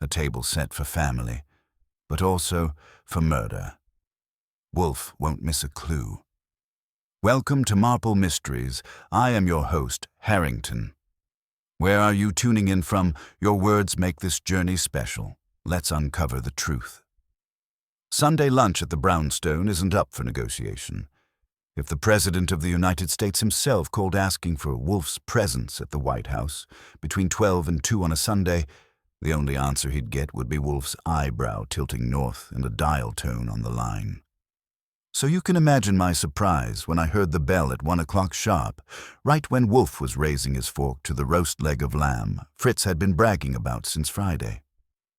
a table set for family, but also for murder. Wolfe won't miss a clue. Welcome to Marple Mysteries. I am your host, Harrington. Where are you tuning in from? Your words make this journey special. Let's uncover the truth. Sunday lunch at the Brownstone isn't up for negotiation. If the President of the United States himself called asking for Wolfe's presence at the White House between 12 and 2 on a Sunday, the only answer he'd get would be Wolfe's eyebrow tilting north and a dial tone on the line. So you can imagine my surprise when I heard the bell at 1 o'clock sharp, right when Wolfe was raising his fork to the roast leg of lamb Fritz had been bragging about since Friday.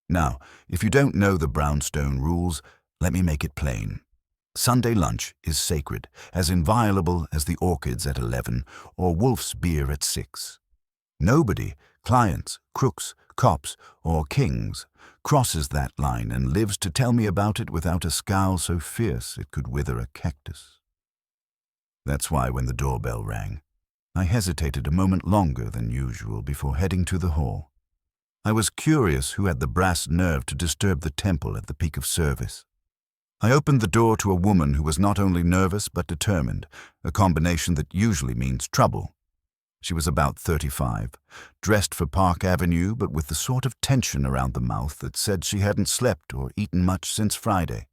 Now, if you don't know the Brownstone rules, let me make it plain. Sunday lunch is sacred, as inviolable as the orchids at 11 or Wolfe's beer at 6. Nobody, clients, crooks, cops, or kings, crosses that line and lives to tell me about it without a scowl so fierce it could wither a cactus. That's why when the doorbell rang, I hesitated a moment longer than usual before heading to the hall. I was curious who had the brass nerve to disturb the temple at the peak of service. I opened the door to a woman who was not only nervous but determined, a combination that usually means trouble. She was about 35, dressed for Park Avenue but with the sort of tension around the mouth that said she hadn't slept or eaten much since Friday.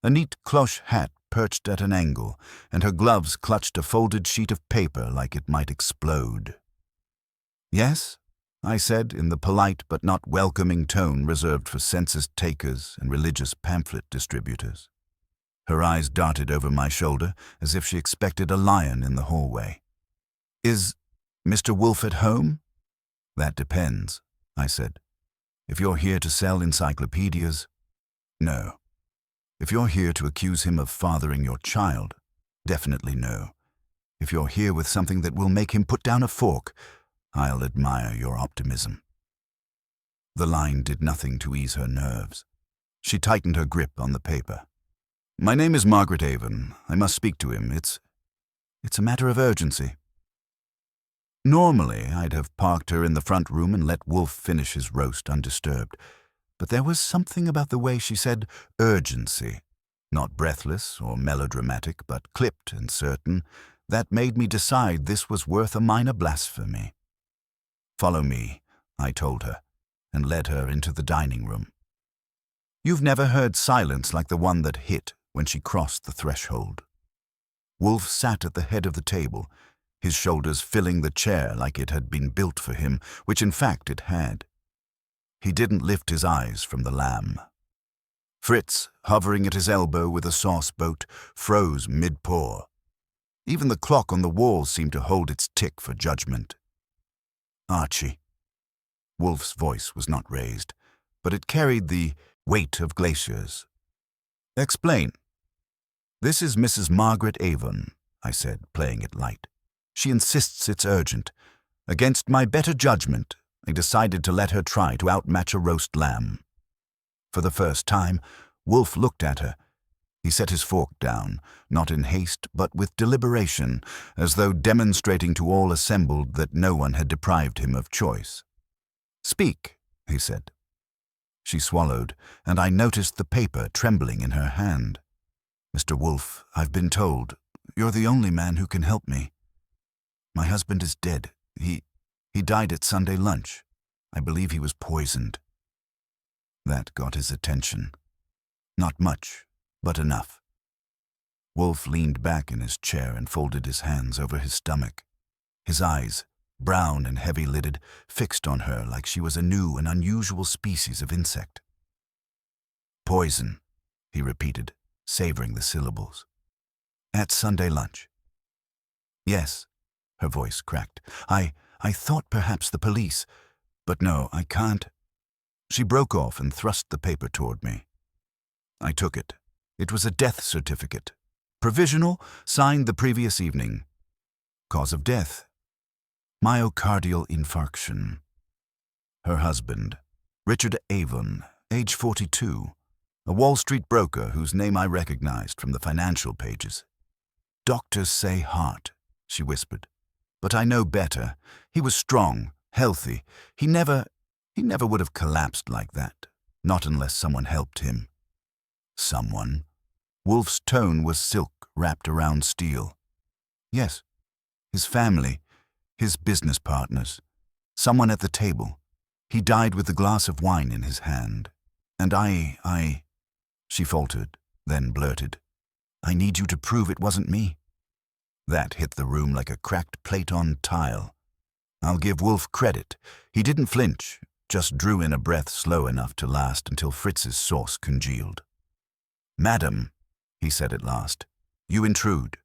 A neat cloche hat perched at an angle, and her gloves clutched a folded sheet of paper like it might explode. "Yes?" I said in the polite but not welcoming tone reserved for census takers and religious pamphlet distributors. Her eyes darted over my shoulder as if she expected a lion in the hallway. "Is Mr. Wolfe at home?" "That depends," I said. "If you're here to sell encyclopedias, no. If you're here to accuse him of fathering your child, definitely no. If you're here with something that will make him put down a fork, I'll admire your optimism." The line did nothing to ease her nerves. She tightened her grip on the paper. "My name is Margaret Avon. I must speak to him. It's a matter of urgency." Normally, I'd have parked her in the front room and let Wolfe finish his roast undisturbed, but there was something about the way she said urgency, not breathless or melodramatic, but clipped and certain, that made me decide this was worth a minor blasphemy. "Follow me," I told her, and led her into the dining room. You've never heard silence like the one that hit when she crossed the threshold. Wolfe sat at the head of the table, his shoulders filling the chair like it had been built for him, which in fact it had. He didn't lift his eyes from the lamb. Fritz, hovering at his elbow with a sauce boat, froze mid-pour. Even the clock on the wall seemed to hold its tick for judgment. "Archie." Wolfe's voice was not raised, but it carried the weight of glaciers. "Explain." "This is Mrs. Margaret Avon," I said, playing it light. "She insists it's urgent. Against my better judgment, I decided to let her try to outmatch a roast lamb." For the first time, Wolfe looked at her. He set his fork down, not in haste but with deliberation, as though demonstrating to all assembled that no one had deprived him of choice. "Speak," he said. She swallowed, and I noticed the paper trembling in her hand. "Mr. Wolfe, I've been told you're the only man who can help me. My husband is dead. He died at Sunday lunch. I believe he was poisoned." That got his attention. Not much, but enough. Wolfe leaned back in his chair and folded his hands over his stomach. His eyes, brown and heavy-lidded, fixed on her like she was a new and unusual species of insect. "Poison," he repeated, savoring the syllables. "At Sunday lunch." "Yes," her voice cracked. I thought perhaps the police, but no, I can't." She broke off and thrust the paper toward me. I took it. It was a death certificate. Provisional, signed the previous evening. Cause of death: myocardial infarction. Her husband, Richard Avon, age 42, a Wall Street broker whose name I recognized from the financial pages. "Doctors say heart," she whispered. "But I know better. He was strong, healthy. He never..." He never would have collapsed like that, not unless someone helped him. Someone? Wolfe's tone was silk wrapped around steel. Yes, his family, his business partners, someone at the table. He died with the glass of wine in his hand. And she faltered, then blurted, "I need you to prove it wasn't me." That hit the room like a cracked plate on tile. I'll give Wolfe credit. He didn't flinch, just drew in a breath slow enough to last until Fritz's sauce congealed. "Madam," he said at last, "you intrude.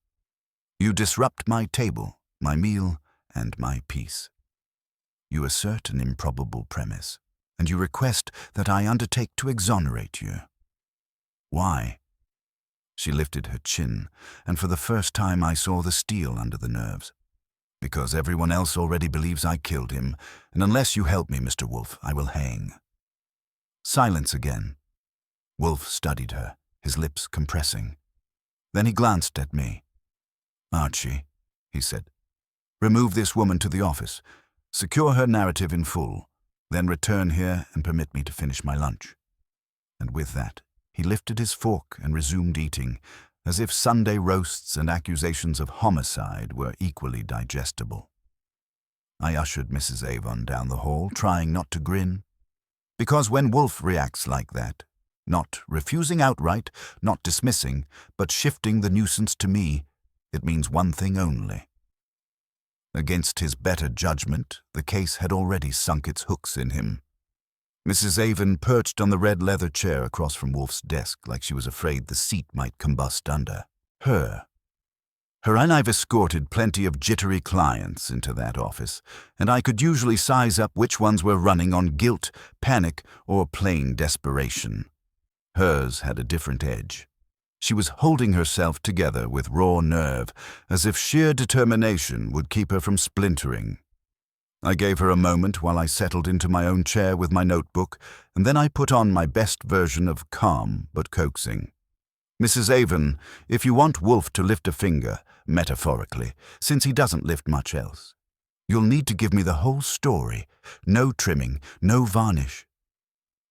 You disrupt my table, my meal, and my peace. You assert an improbable premise, and you request that I undertake to exonerate you. Why?" She lifted her chin, and for the first time I saw the steel under the nerves. "Because everyone else already believes I killed him, and unless you help me, Mr. Wolfe, I will hang." Silence again. Wolfe studied her, his lips compressing. Then he glanced at me. "Archie," he said, "remove this woman to the office. Secure her narrative in full, then return here and permit me to finish my lunch." And with that, he lifted his fork and resumed eating, as if Sunday roasts and accusations of homicide were equally digestible. I ushered Mrs. Avon down the hall, trying not to grin. Because when Wolfe reacts like that, not refusing outright, not dismissing, but shifting the nuisance to me, it means one thing only. Against his better judgment, the case had already sunk its hooks in him. Mrs. Avon perched on the red leather chair across from Wolfe's desk like she was afraid the seat might combust under her. And I've escorted plenty of jittery clients into that office, and I could usually size up which ones were running on guilt, panic, or plain desperation. Hers had a different edge. She was holding herself together with raw nerve, as if sheer determination would keep her from splintering. I gave her a moment while I settled into my own chair with my notebook, and then I put on my best version of calm but coaxing. "Mrs. Avon, if you want Wolfe to lift a finger, metaphorically, since he doesn't lift much else, you'll need to give me the whole story. No trimming, no varnish.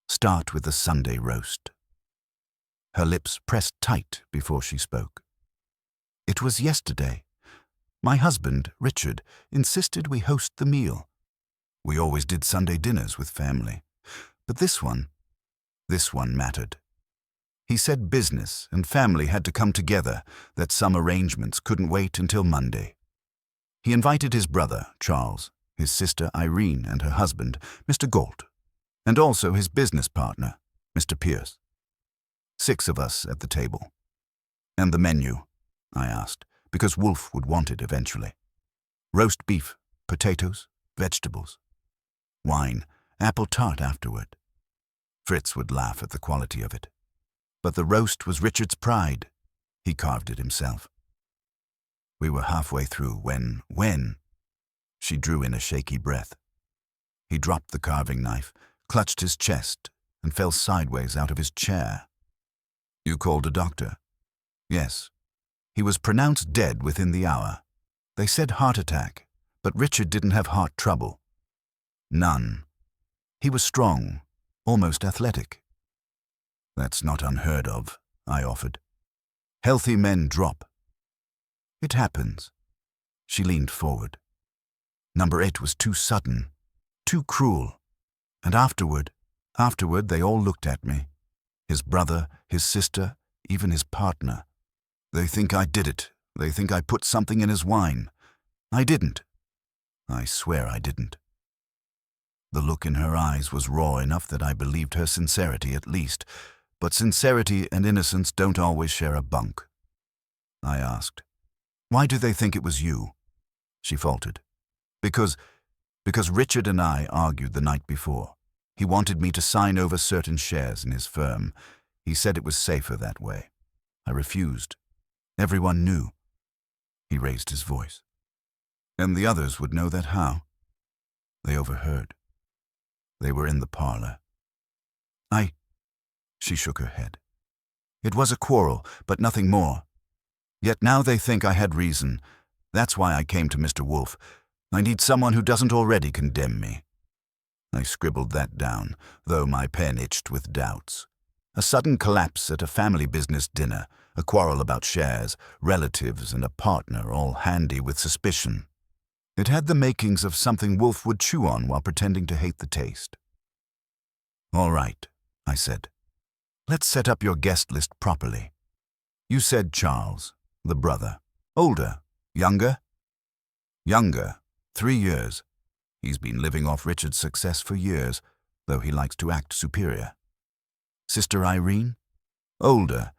Start with the Sunday roast." Her lips pressed tight before she spoke. "It was yesterday. My husband, Richard, insisted we host the meal. We always did Sunday dinners with family. But this one mattered. He said business and family had to come together, that some arrangements couldn't wait until Monday. He invited his brother, Charles, his sister, Irene, and her husband, Mr. Galt, and also his business partner, Mr. Pierce. 6 of us at the table. "And the menu?" I asked, because Wolfe would want it eventually. "Roast beef, potatoes, vegetables. Wine, apple tart afterward." Fritz would laugh at the quality of it. But the roast was Richard's pride. He carved it himself. We were halfway through when? She drew in a shaky breath. He dropped the carving knife, clutched his chest, and fell sideways out of his chair. "You called a doctor?" "Yes. He was pronounced dead within the hour. They said heart attack, but Richard didn't have heart trouble. None. He was strong, almost athletic." "That's not unheard of," I offered. "Healthy men drop." "It happens." She leaned forward. "Number 8 was too sudden, too cruel. And afterward they all looked at me. His brother, his sister, even his partner. They think I did it. They think I put something in his wine. I didn't. I swear I didn't." The look in her eyes was raw enough that I believed her sincerity at least, but sincerity and innocence don't always share a bunk. I asked, "Why do they think it was you?" She faltered. Because Richard and I argued the night before. He wanted me to sign over certain shares in his firm. He said it was safer that way. I refused. Everyone knew." He raised his voice. "And the others would know that how?" "They overheard. They were in the parlor." She shook her head. "It was a quarrel, but nothing more. Yet now they think I had reason. That's why I came to Mr. Wolfe. I need someone who doesn't already condemn me." I scribbled that down, though my pen itched with doubts. A sudden collapse at a family business dinner, a quarrel about shares, relatives, and a partner all handy with suspicion. It had the makings of something Wolfe would chew on while pretending to hate the taste. "All right," I said. "Let's set up your guest list properly. You said Charles, the brother. Older? Younger?" "Younger. 3 years. He's been living off Richard's success for years, though he likes to act superior." "Sister Irene?" "Older.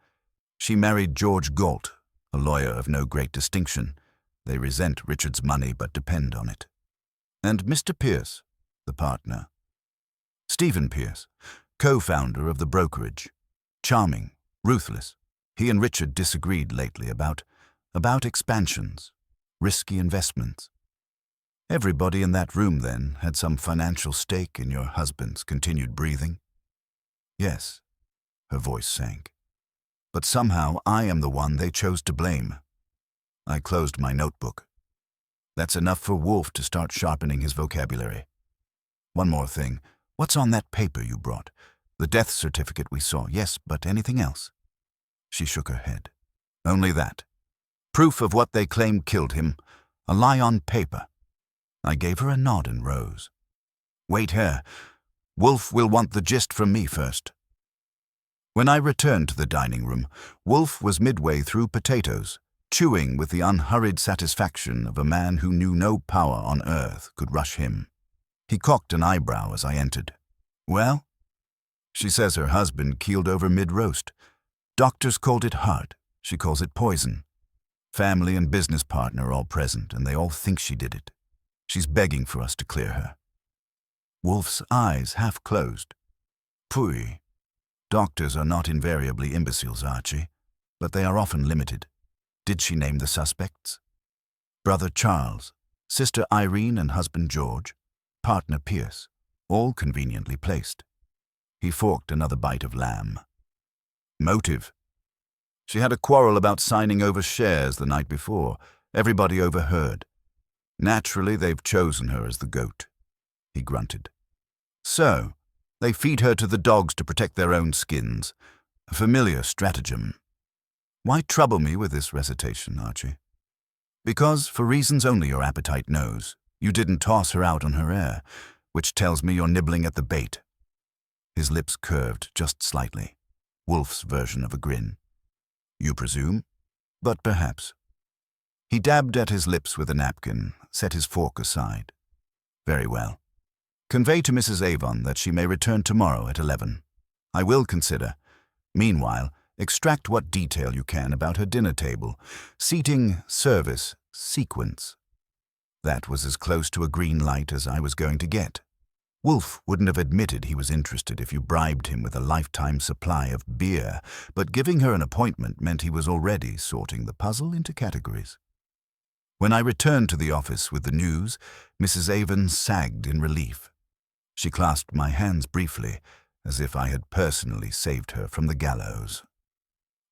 She married George Galt, a lawyer of no great distinction. They resent Richard's money but depend on it." "And Mr. Pierce, the partner?" "Stephen Pierce, co-founder of the brokerage. Charming, ruthless. He and Richard disagreed lately about expansions, risky investments." "Everybody in that room, then, had some financial stake in your husband's continued breathing?" "Yes." Her voice sank. "But somehow I am the one they chose to blame." I closed my notebook. That's enough for Wolfe to start sharpening his vocabulary. "One more thing. What's on that paper you brought? The death certificate we saw, yes, but anything else?" She shook her head. "Only that. Proof of what they claim killed him. A lie on paper." I gave her a nod and rose. "Wait here. Wolfe will want the gist from me first." When I returned to the dining room, Wolfe was midway through potatoes, chewing with the unhurried satisfaction of a man who knew no power on earth could rush him. He cocked an eyebrow as I entered. "Well?" "She says her husband keeled over mid-roast. Doctors called it heart. She calls it poison. Family and business partner all present, and they all think she did it. She's begging for us to clear her." Wolfe's eyes half closed. "Pooh. Doctors are not invariably imbeciles, Archie, but they are often limited. Did she name the suspects?" "Brother Charles, sister Irene and husband George, partner Pierce, all conveniently placed." He forked another bite of lamb. "Motive?" "She had a quarrel about signing over shares the night before. Everybody overheard. Naturally, they've chosen her as the goat." He grunted. "So, they feed her to the dogs to protect their own skins. A familiar stratagem." "Why trouble me with this recitation, Archie?" "Because, for reasons only your appetite knows, you didn't toss her out on her air, which tells me you're nibbling at the bait." His lips curved just slightly. Wolfe's version of a grin. "You presume? But perhaps." He dabbed at his lips with a napkin, set his fork aside. "Very well. Convey to Mrs. Avon that she may return tomorrow at 11. I will consider. Meanwhile, extract what detail you can about her dinner table, seating, service, sequence." That was as close to a green light as I was going to get. Wolfe wouldn't have admitted he was interested if you bribed him with a lifetime supply of beer, but giving her an appointment meant he was already sorting the puzzle into categories. When I returned to the office with the news, Mrs. Avon sagged in relief. She clasped my hands briefly, as if I had personally saved her from the gallows.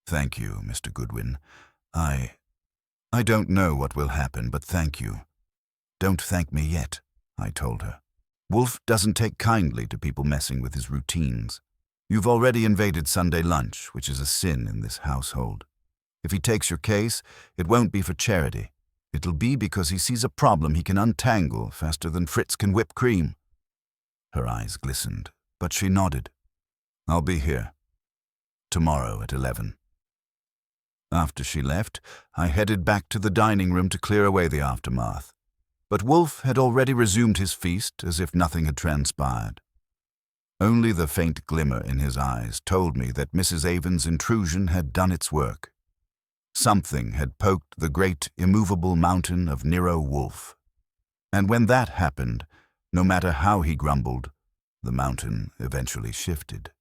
"Thank you, Mr. Goodwin. I don't know what will happen, but thank you." "Don't thank me yet," I told her. "Wolfe doesn't take kindly to people messing with his routines. You've already invaded Sunday lunch, which is a sin in this household. If he takes your case, it won't be for charity. It'll be because he sees a problem he can untangle faster than Fritz can whip cream." Her eyes glistened, but she nodded. "I'll be here. Tomorrow at 11. After she left, I headed back to the dining room to clear away the aftermath. But Wolfe had already resumed his feast as if nothing had transpired. Only the faint glimmer in his eyes told me that Mrs. Avon's intrusion had done its work. Something had poked the great immovable mountain of Nero Wolfe. And when that happened, no matter how he grumbled, the mountain eventually shifted.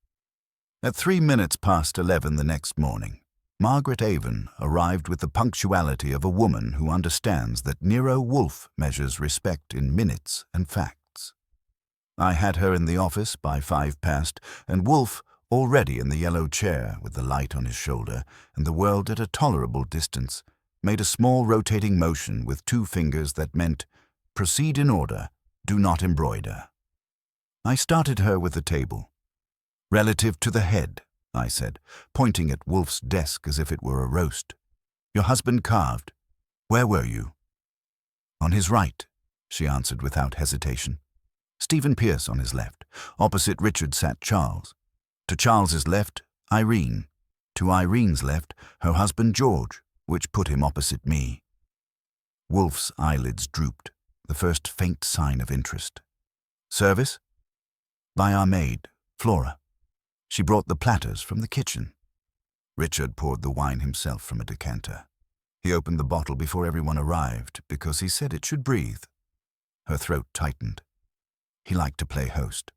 At 11:03 the next morning, Margaret Avon arrived with the punctuality of a woman who understands that Nero Wolfe measures respect in minutes and facts. I had her in the office by 5 past, and Wolfe, already in the yellow chair with the light on his shoulder and the world at a tolerable distance, made a small rotating motion with 2 fingers that meant, "Proceed in order, do not embroider." I started her with the table. Relative to the head, I said, pointing at Wolfe's desk as if it were a roast. Your husband carved. Where were you? On his right, she answered without hesitation. Stephen Pierce on his left. Opposite Richard sat Charles. To Charles's left, Irene. To Irene's left, her husband George, which put him opposite me. Wolfe's eyelids drooped, the first faint sign of interest. Service? By our maid, Flora. She brought the platters from the kitchen. Richard poured the wine himself from a decanter. He opened the bottle before everyone arrived because he said it should breathe. Her throat tightened. He liked to play host.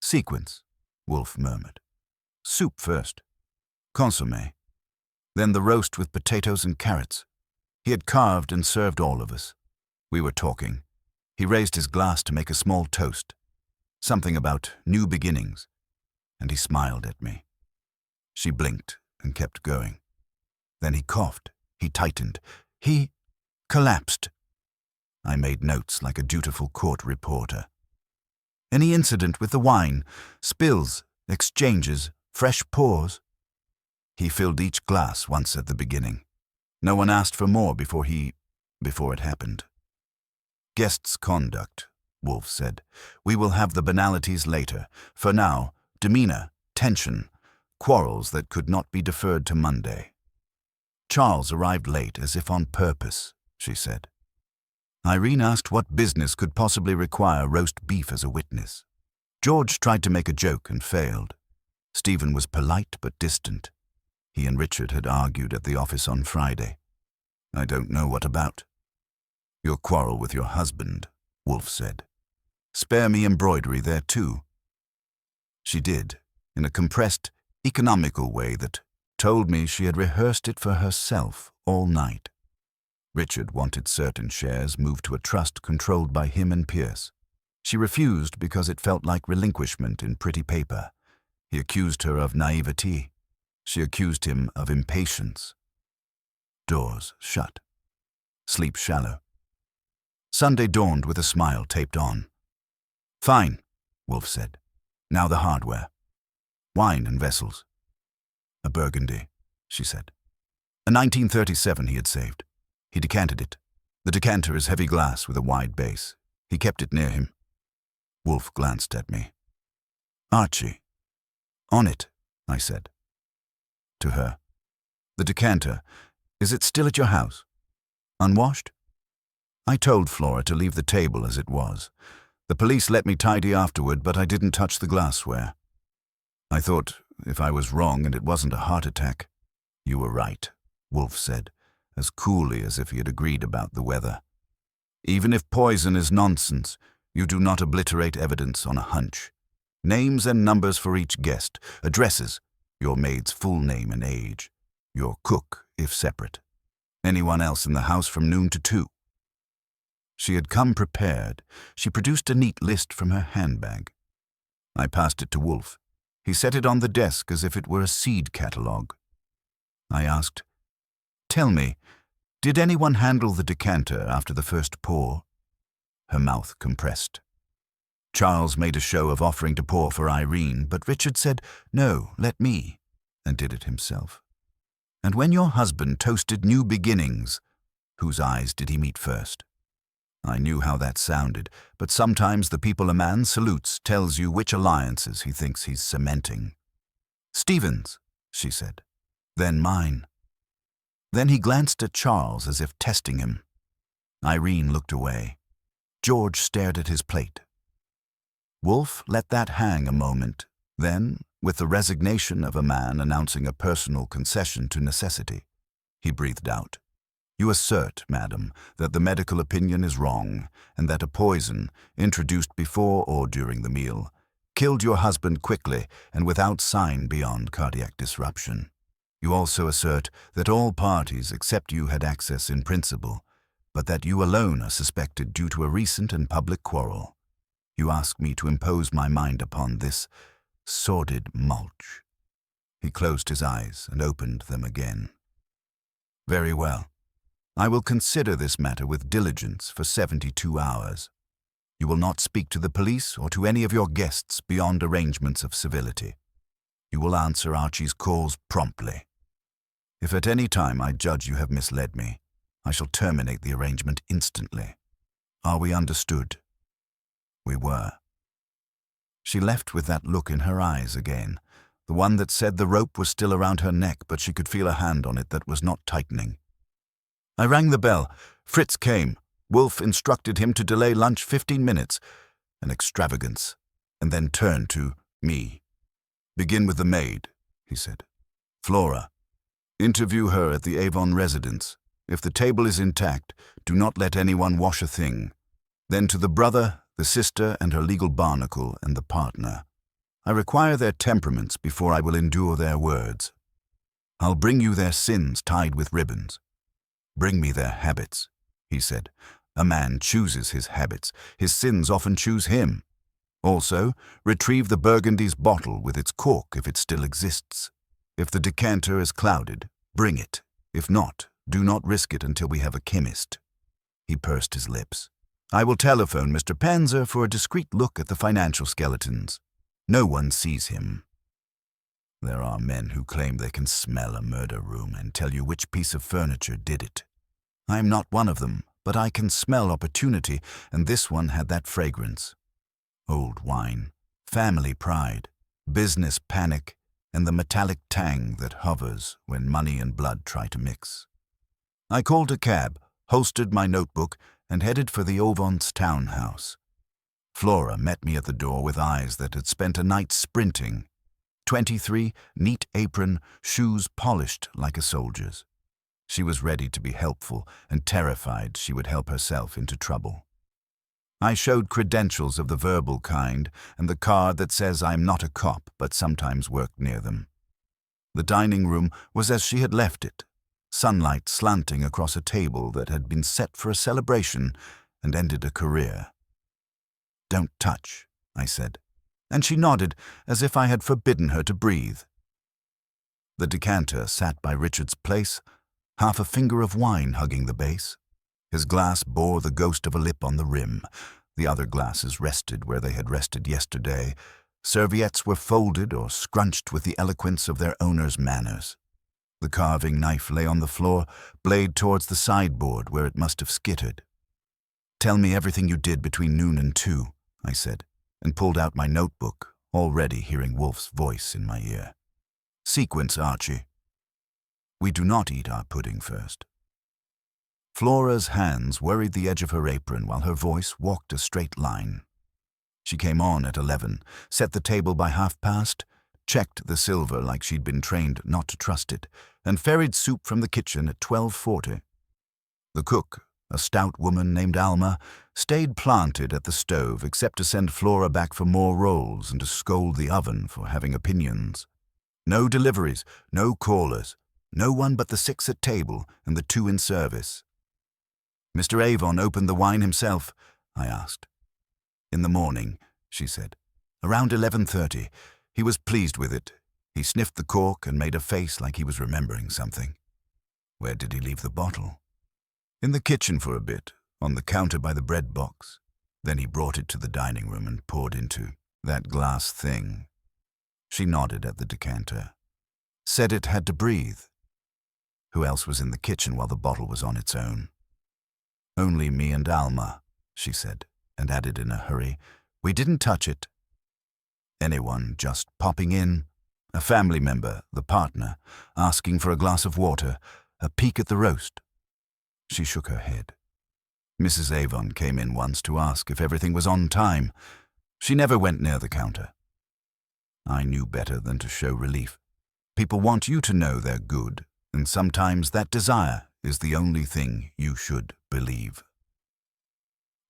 Sequence, Wolfe murmured. Soup first. Consommé. Then the roast with potatoes and carrots. He had carved and served all of us. We were talking. He raised his glass to make a small toast. Something about new beginnings. And he smiled at me. She blinked and kept going. Then he coughed. He tightened. He collapsed. I made notes like a dutiful court reporter. Any incident with the wine, spills, exchanges, fresh pours. He filled each glass once at the beginning. No one asked for more before it happened. Guest's conduct, Wolfe said. We will have the banalities later. For now, demeanor, tension, quarrels that could not be deferred to Monday. Charles arrived late as if on purpose, she said. Irene asked what business could possibly require roast beef as a witness. George tried to make a joke and failed. Stephen was polite but distant. He and Richard had argued at the office on Friday. I don't know what about. Your quarrel with your husband, Wolfe said. Spare me embroidery there too. She did, in a compressed, economical way that told me she had rehearsed it for herself all night. Richard wanted certain shares moved to a trust controlled by him and Pierce. She refused because it felt like relinquishment in pretty paper. He accused her of naivety. She accused him of impatience. Doors shut. Sleep shallow. Sunday dawned with a smile taped on. Fine, Wolfe said. Now the hardware. Wine and vessels. A Burgundy, she said. A 1937 he had saved. He decanted it. The decanter is heavy glass with a wide base. He kept it near him. Wolfe glanced at me. Archie. On it, I said. To her. The decanter. Is it still at your house? Unwashed? I told Flora to leave the table as it was. The police let me tidy afterward, but I didn't touch the glassware. I thought, if I was wrong and it wasn't a heart attack. You were right, Wolfe said, as coolly as if he had agreed about the weather. Even if poison is nonsense, you do not obliterate evidence on a hunch. Names and numbers for each guest, addresses, your maid's full name and age, your cook, if separate, anyone else in the house from noon to 2. She had come prepared. She produced a neat list from her handbag. I passed it to Wolfe. He set it on the desk as if it were a seed catalogue. I asked, Tell me, did anyone handle the decanter after the first pour? Her mouth compressed. Charles made a show of offering to pour for Irene, but Richard said, No, let me, and did it himself. And when your husband toasted new beginnings, whose eyes did he meet first? I knew how that sounded, but sometimes the people a man salutes tells you which alliances he thinks he's cementing. Stephen's, she said. Then mine. Then he glanced at Charles as if testing him. Irene looked away. George stared at his plate. Wolfe let that hang a moment, then, with the resignation of a man announcing a personal concession to necessity, he breathed out. You assert, madam, that the medical opinion is wrong, and that a poison, introduced before or during the meal, killed your husband quickly and without sign beyond cardiac disruption. You also assert that all parties except you had access in principle, but that you alone are suspected due to a recent and public quarrel. You ask me to impose my mind upon this sordid mulch. He closed his eyes and opened them again. Very well. I will consider this matter with diligence for 72 hours. You will not speak to the police or to any of your guests beyond arrangements of civility. You will answer Archie's calls promptly. If at any time I judge you have misled me, I shall terminate the arrangement instantly. Are we understood?" We were. She left with that look in her eyes again, the one that said the rope was still around her neck, but she could feel a hand on it that was not tightening. I rang the bell. Fritz came. Wolfe instructed him to delay lunch 15 minutes, an extravagance, and then turned to me. "Begin with the maid," he said. "Flora. Interview her at the Avon residence. If the table is intact, do not let anyone wash a thing. Then to the brother, the sister, and her legal barnacle, and the partner. I require their temperaments before I will endure their words. I'll bring you their sins tied with ribbons. Bring me their habits," he said. "A man chooses his habits. His sins often choose him. Also, retrieve the Burgundy's bottle with its cork if it still exists. If the decanter is clouded, bring it. If not, do not risk it until we have a chemist." He pursed his lips. "I will telephone Mr. Panzer for a discreet look at the financial skeletons. No one sees him." There are men who claim they can smell a murder room and tell you which piece of furniture did it. I am not one of them, but I can smell opportunity, and this one had that fragrance. Old wine, family pride, business panic, and the metallic tang that hovers when money and blood try to mix. I called a cab, holstered my notebook, and headed for the Ovon's townhouse. Flora met me at the door with eyes that had spent a night sprinting. 23, neat apron, shoes polished like a soldier's. She was ready to be helpful and terrified she would help herself into trouble. I showed credentials of the verbal kind and the card that says I'm not a cop but sometimes work near them. The dining room was as she had left it, sunlight slanting across a table that had been set for a celebration and ended a career. "Don't touch," I said, and she nodded as if I had forbidden her to breathe. The decanter sat by Richard's place, half a finger of wine hugging the base. His glass bore the ghost of a lip on the rim. The other glasses rested where they had rested yesterday. Serviettes were folded or scrunched with the eloquence of their owner's manners. The carving knife lay on the floor, blade towards the sideboard where it must have skittered. "Tell me everything you did between noon and 2, I said, and pulled out my notebook, already hearing Wolfe's voice in my ear. "Sequence, Archie. We do not eat our pudding first." Flora's hands worried the edge of her apron while her voice walked a straight line. She came on at 11, set the table by 1:30, checked the silver like she'd been trained not to trust it, and ferried soup from the kitchen at 12:40. The cook, a stout woman named Alma, stayed planted at the stove except to send Flora back for more rolls and to scold the oven for having opinions. No deliveries, no callers, no one but the 6 at table and the 2 in service. "Mr. Avon opened the wine himself?" I asked. "In the morning," she said. "Around 11:30. He was pleased with it. He sniffed the cork and made a face like he was remembering something." "Where did he leave the bottle?" "In the kitchen for a bit, on the counter by the bread box. Then he brought it to the dining room and poured into that glass thing." She nodded at the decanter. "Said it had to breathe." "Who else was in the kitchen while the bottle was on its own?" "Only me and Alma," she said, and added in a hurry, "We didn't touch it." "Anyone just popping in? A family member, the partner, asking for a glass of water, a peek at the roast?" She shook her head. "Mrs. Avon came in once to ask if everything was on time. She never went near the counter." I knew better than to show relief. People want you to know they're good, and sometimes that desire is the only thing you should believe.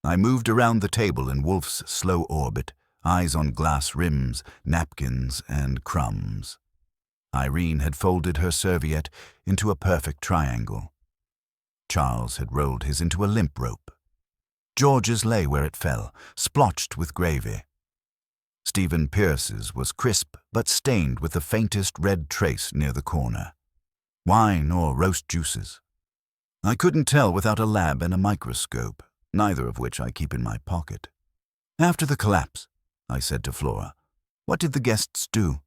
I moved around the table in Wolfe's slow orbit, eyes on glass rims, napkins, and crumbs. Irene had folded her serviette into a perfect triangle. Charles had rolled his into a limp rope. George's lay where it fell, splotched with gravy. Stephen Pierce's was crisp but stained with the faintest red trace near the corner. Wine or roast juices. I couldn't tell without a lab and a microscope, neither of which I keep in my pocket. After the collapse, I said to Flora, what did the guests do?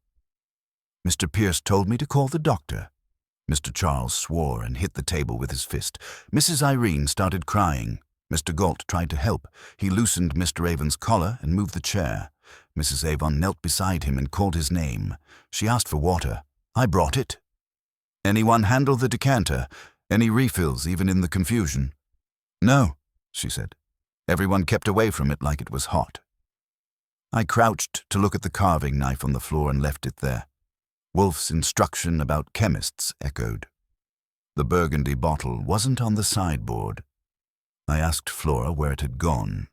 Mr. Pierce told me to call the doctor. Mr. Charles swore and hit the table with his fist. Mrs. Irene started crying. Mr. Galt tried to help. He loosened Mr. Avon's collar and moved the chair. Mrs. Avon knelt beside him and called his name. She asked for water. I brought it. Anyone handle the decanter? Any refills, even in the confusion? No, she said. Everyone kept away from it like it was hot. I crouched to look at the carving knife on the floor and left it there. Wolfe's instruction about chemists echoed. The burgundy bottle wasn't on the sideboard. I asked Flora where it had gone.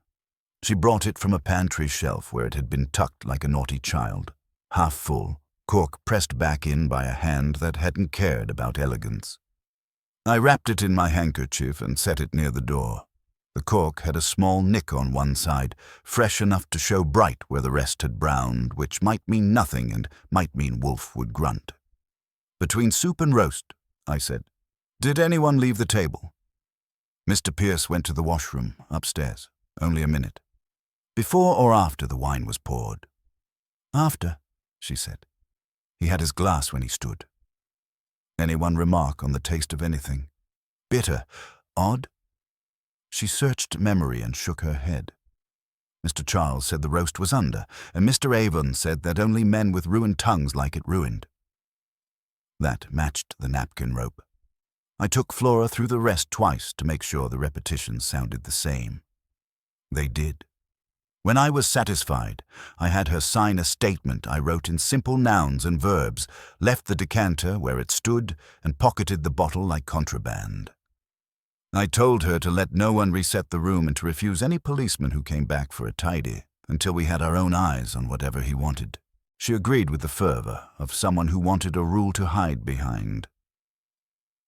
She brought it from a pantry shelf where it had been tucked like a naughty child, half full, cork pressed back in by a hand that hadn't cared about elegance. I wrapped it in my handkerchief and set it near the door. The cork had a small nick on one side, fresh enough to show bright where the rest had browned, which might mean nothing and might mean Wolfe would grunt. Between soup and roast, I said. Did anyone leave the table? Mr. Pierce went to the washroom, upstairs. Only a minute. Before or after the wine was poured? After, she said. He had his glass when he stood. Anyone remark on the taste of anything? Bitter. Odd? She searched memory and shook her head. Mr. Charles said the roast was under, and Mr. Avon said that only men with ruined tongues like it ruined. That matched the napkin rope. I took Flora through the rest twice to make sure the repetitions sounded the same. They did. When I was satisfied, I had her sign a statement I wrote in simple nouns and verbs, left the decanter where it stood, and pocketed the bottle like contraband. I told her to let no one reset the room and to refuse any policeman who came back for a tidy until we had our own eyes on whatever he wanted. She agreed with the fervor of someone who wanted a rule to hide behind.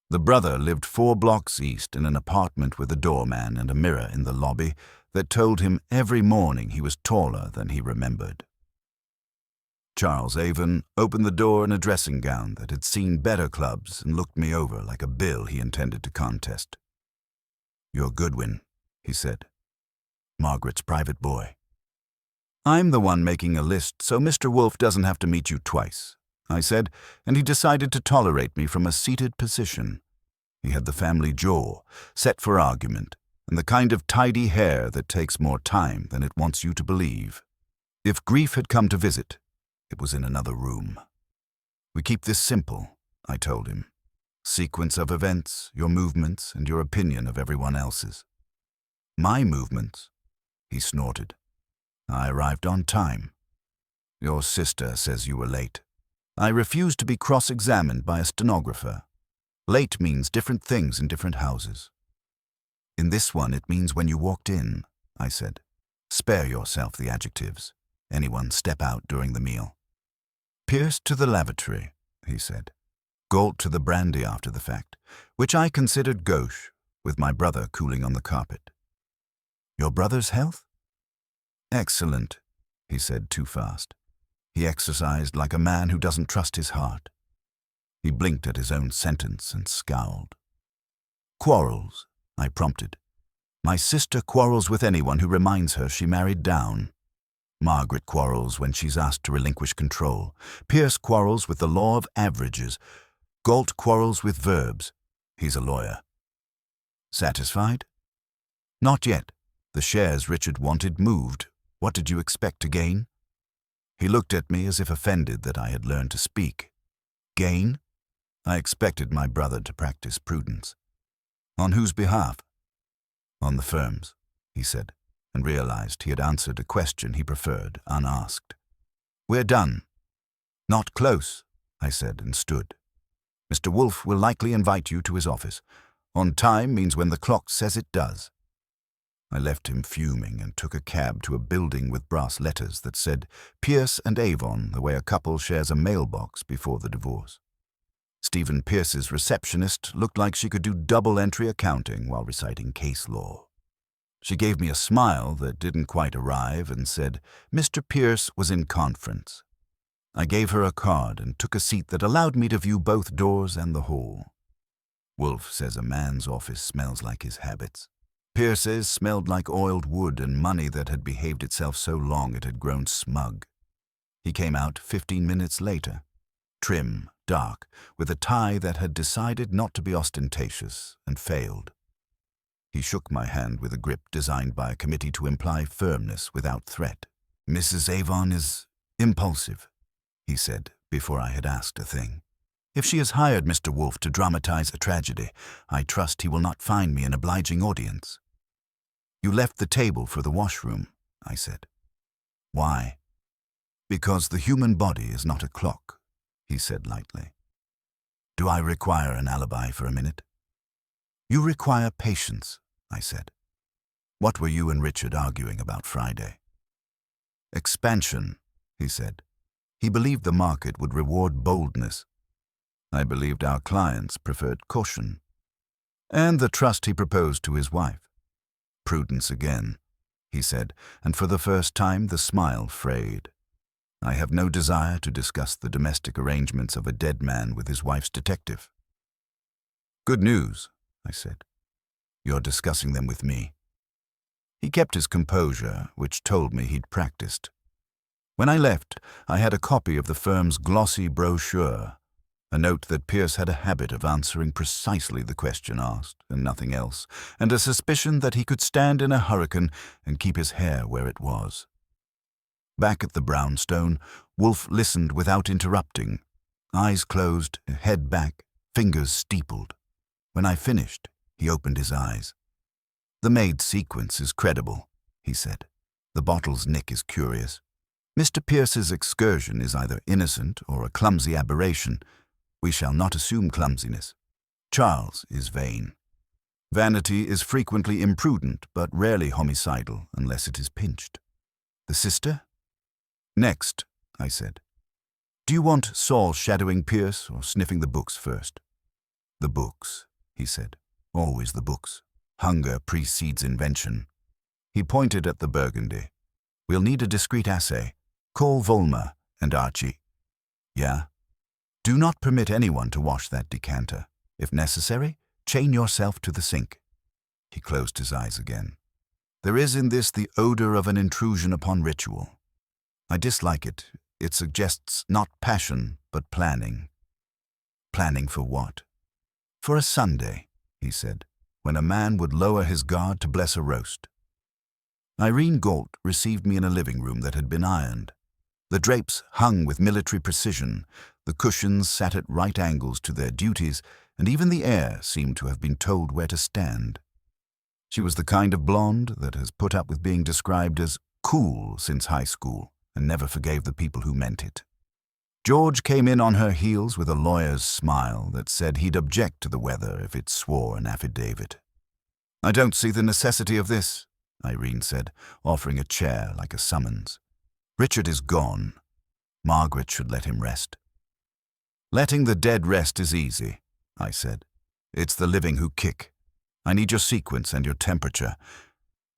The brother lived 4 blocks east in an apartment with a doorman and a mirror in the lobby that told him every morning he was taller than he remembered. Charles Avon opened the door in a dressing gown that had seen better clubs and looked me over like a bill he intended to contest. You're Goodwin, he said. Margaret's private boy. I'm the one making a list, so Mr. Wolfe doesn't have to meet you twice, I said, and he decided to tolerate me from a seated position. He had the family jaw, set for argument, and the kind of tidy hair that takes more time than it wants you to believe. If grief had come to visit, it was in another room. We keep this simple, I told him. Sequence of events, your movements, and your opinion of everyone else's. My movements, he snorted. I arrived on time. Your sister says you were late. I refuse to be cross-examined by a stenographer. Late means different things in different houses. In this one, it means when you walked in, I said. Spare yourself the adjectives. Anyone step out during the meal. Pierce to the lavatory, he said. Galt to the brandy after the fact, which I considered gauche, with my brother cooling on the carpet. Your brother's health? Excellent, he said too fast. He exercised like a man who doesn't trust his heart. He blinked at his own sentence and scowled. Quarrels, I prompted. My sister quarrels with anyone who reminds her she married down. Margaret quarrels when she's asked to relinquish control. Pierce quarrels with the law of averages. Galt quarrels with verbs. He's a lawyer. Satisfied? Not yet. The shares Richard wanted moved. What did you expect to gain? He looked at me as if offended that I had learned to speak. Gain? I expected my brother to practice prudence. On whose behalf? On the firm's, he said, and realized he had answered a question he preferred unasked. We're done. Not close, I said and stood. Mr. Wolfe will likely invite you to his office. On time means when the clock says it does. I left him fuming and took a cab to a building with brass letters that said Pierce and Avon, the way a couple shares a mailbox before the divorce. Stephen Pierce's receptionist looked like she could do double-entry accounting while reciting case law. She gave me a smile that didn't quite arrive and said Mr. Pierce was in conference. I gave her a card and took a seat that allowed me to view both doors and the hall. Wolfe says a man's office smells like his habits. Pierce's smelled like oiled wood and money that had behaved itself so long it had grown smug. He came out 15 minutes later, trim, dark, with a tie that had decided not to be ostentatious and failed. He shook my hand with a grip designed by a committee to imply firmness without threat. "Mrs. Avon is impulsive," he said before I had asked a thing. "If she has hired Mr. Wolfe to dramatize a tragedy, I trust he will not find me an obliging audience." "You left the table for the washroom," I said. "Why?" "Because the human body is not a clock," he said lightly. "Do I require an alibi for a minute?" "You require patience," I said. "What were you and Richard arguing about Friday?" "Expansion," he said. He believed the market would reward boldness. I believed our clients preferred caution. And the trust he proposed to his wife. "Prudence again," he said, and for the first time the smile frayed. "I have no desire to discuss the domestic arrangements of a dead man with his wife's detective." "Good news," I said. "You're discussing them with me." He kept his composure, which told me he'd practiced. When I left, I had a copy of the firm's glossy brochure, a note that Pierce had a habit of answering precisely the question asked and nothing else, and a suspicion that he could stand in a hurricane and keep his hair where it was. Back at the brownstone, Wolfe listened without interrupting, eyes closed, head back, fingers steepled. When I finished, he opened his eyes. "The maid sequence is credible," he said. "The bottle's nick is curious. Mr. Pierce's excursion is either innocent or a clumsy aberration. We shall not assume clumsiness. Charles is vain. Vanity is frequently imprudent, but rarely homicidal unless it is pinched. The sister?" "Next," I said. "Do you want Saul shadowing Pierce or sniffing the books first?" "The books," he said. "Always the books. Hunger precedes invention." He pointed at the Burgundy. "We'll need a discreet assay. Call Volmer and Archie." "Yeah?" "Do not permit anyone to wash that decanter. If necessary, chain yourself to the sink." He closed his eyes again. "There is in this the odor of an intrusion upon ritual. I dislike it. It suggests not passion, but planning." "Planning for what?" "For a Sunday," he said, "when a man would lower his guard to bless a roast." Irene Galt received me in a living room that had been ironed. The drapes hung with military precision, the cushions sat at right angles to their duties, and even the air seemed to have been told where to stand. She was the kind of blonde that has put up with being described as cool since high school and never forgave the people who meant it. George came in on her heels with a lawyer's smile that said he'd object to the weather if it swore an affidavit. "I don't see the necessity of this," Irene said, offering a chair like a summons. "Richard is gone. Margaret should let him rest." "Letting the dead rest is easy," I said. "It's the living who kick. I need your sequence and your temperature."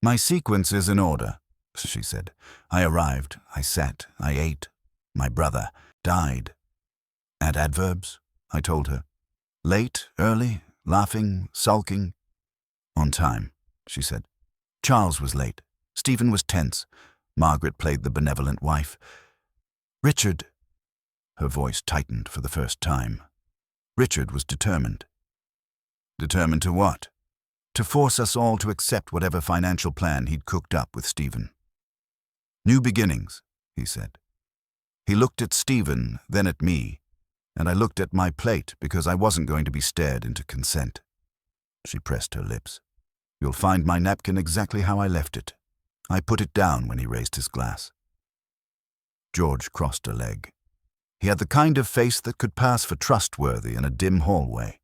"My sequence is in order," she said. "I arrived, I sat, I ate. My brother died." "Add adverbs," I told her. "Late, early, laughing, sulking." "On time," she said. "Charles was late. Stephen was tense. Margaret played the benevolent wife. Richard—" Her voice tightened for the first time. "Richard was determined." "Determined to what?" "To force us all to accept whatever financial plan he'd cooked up with Stephen." "New beginnings," he said. He looked at Stephen, then at me, and I looked at my plate because I wasn't going to be stared into consent. She pressed her lips. "You'll find my napkin exactly how I left it. I put it down when he raised his glass." George crossed a leg. He had the kind of face that could pass for trustworthy in a dim hallway.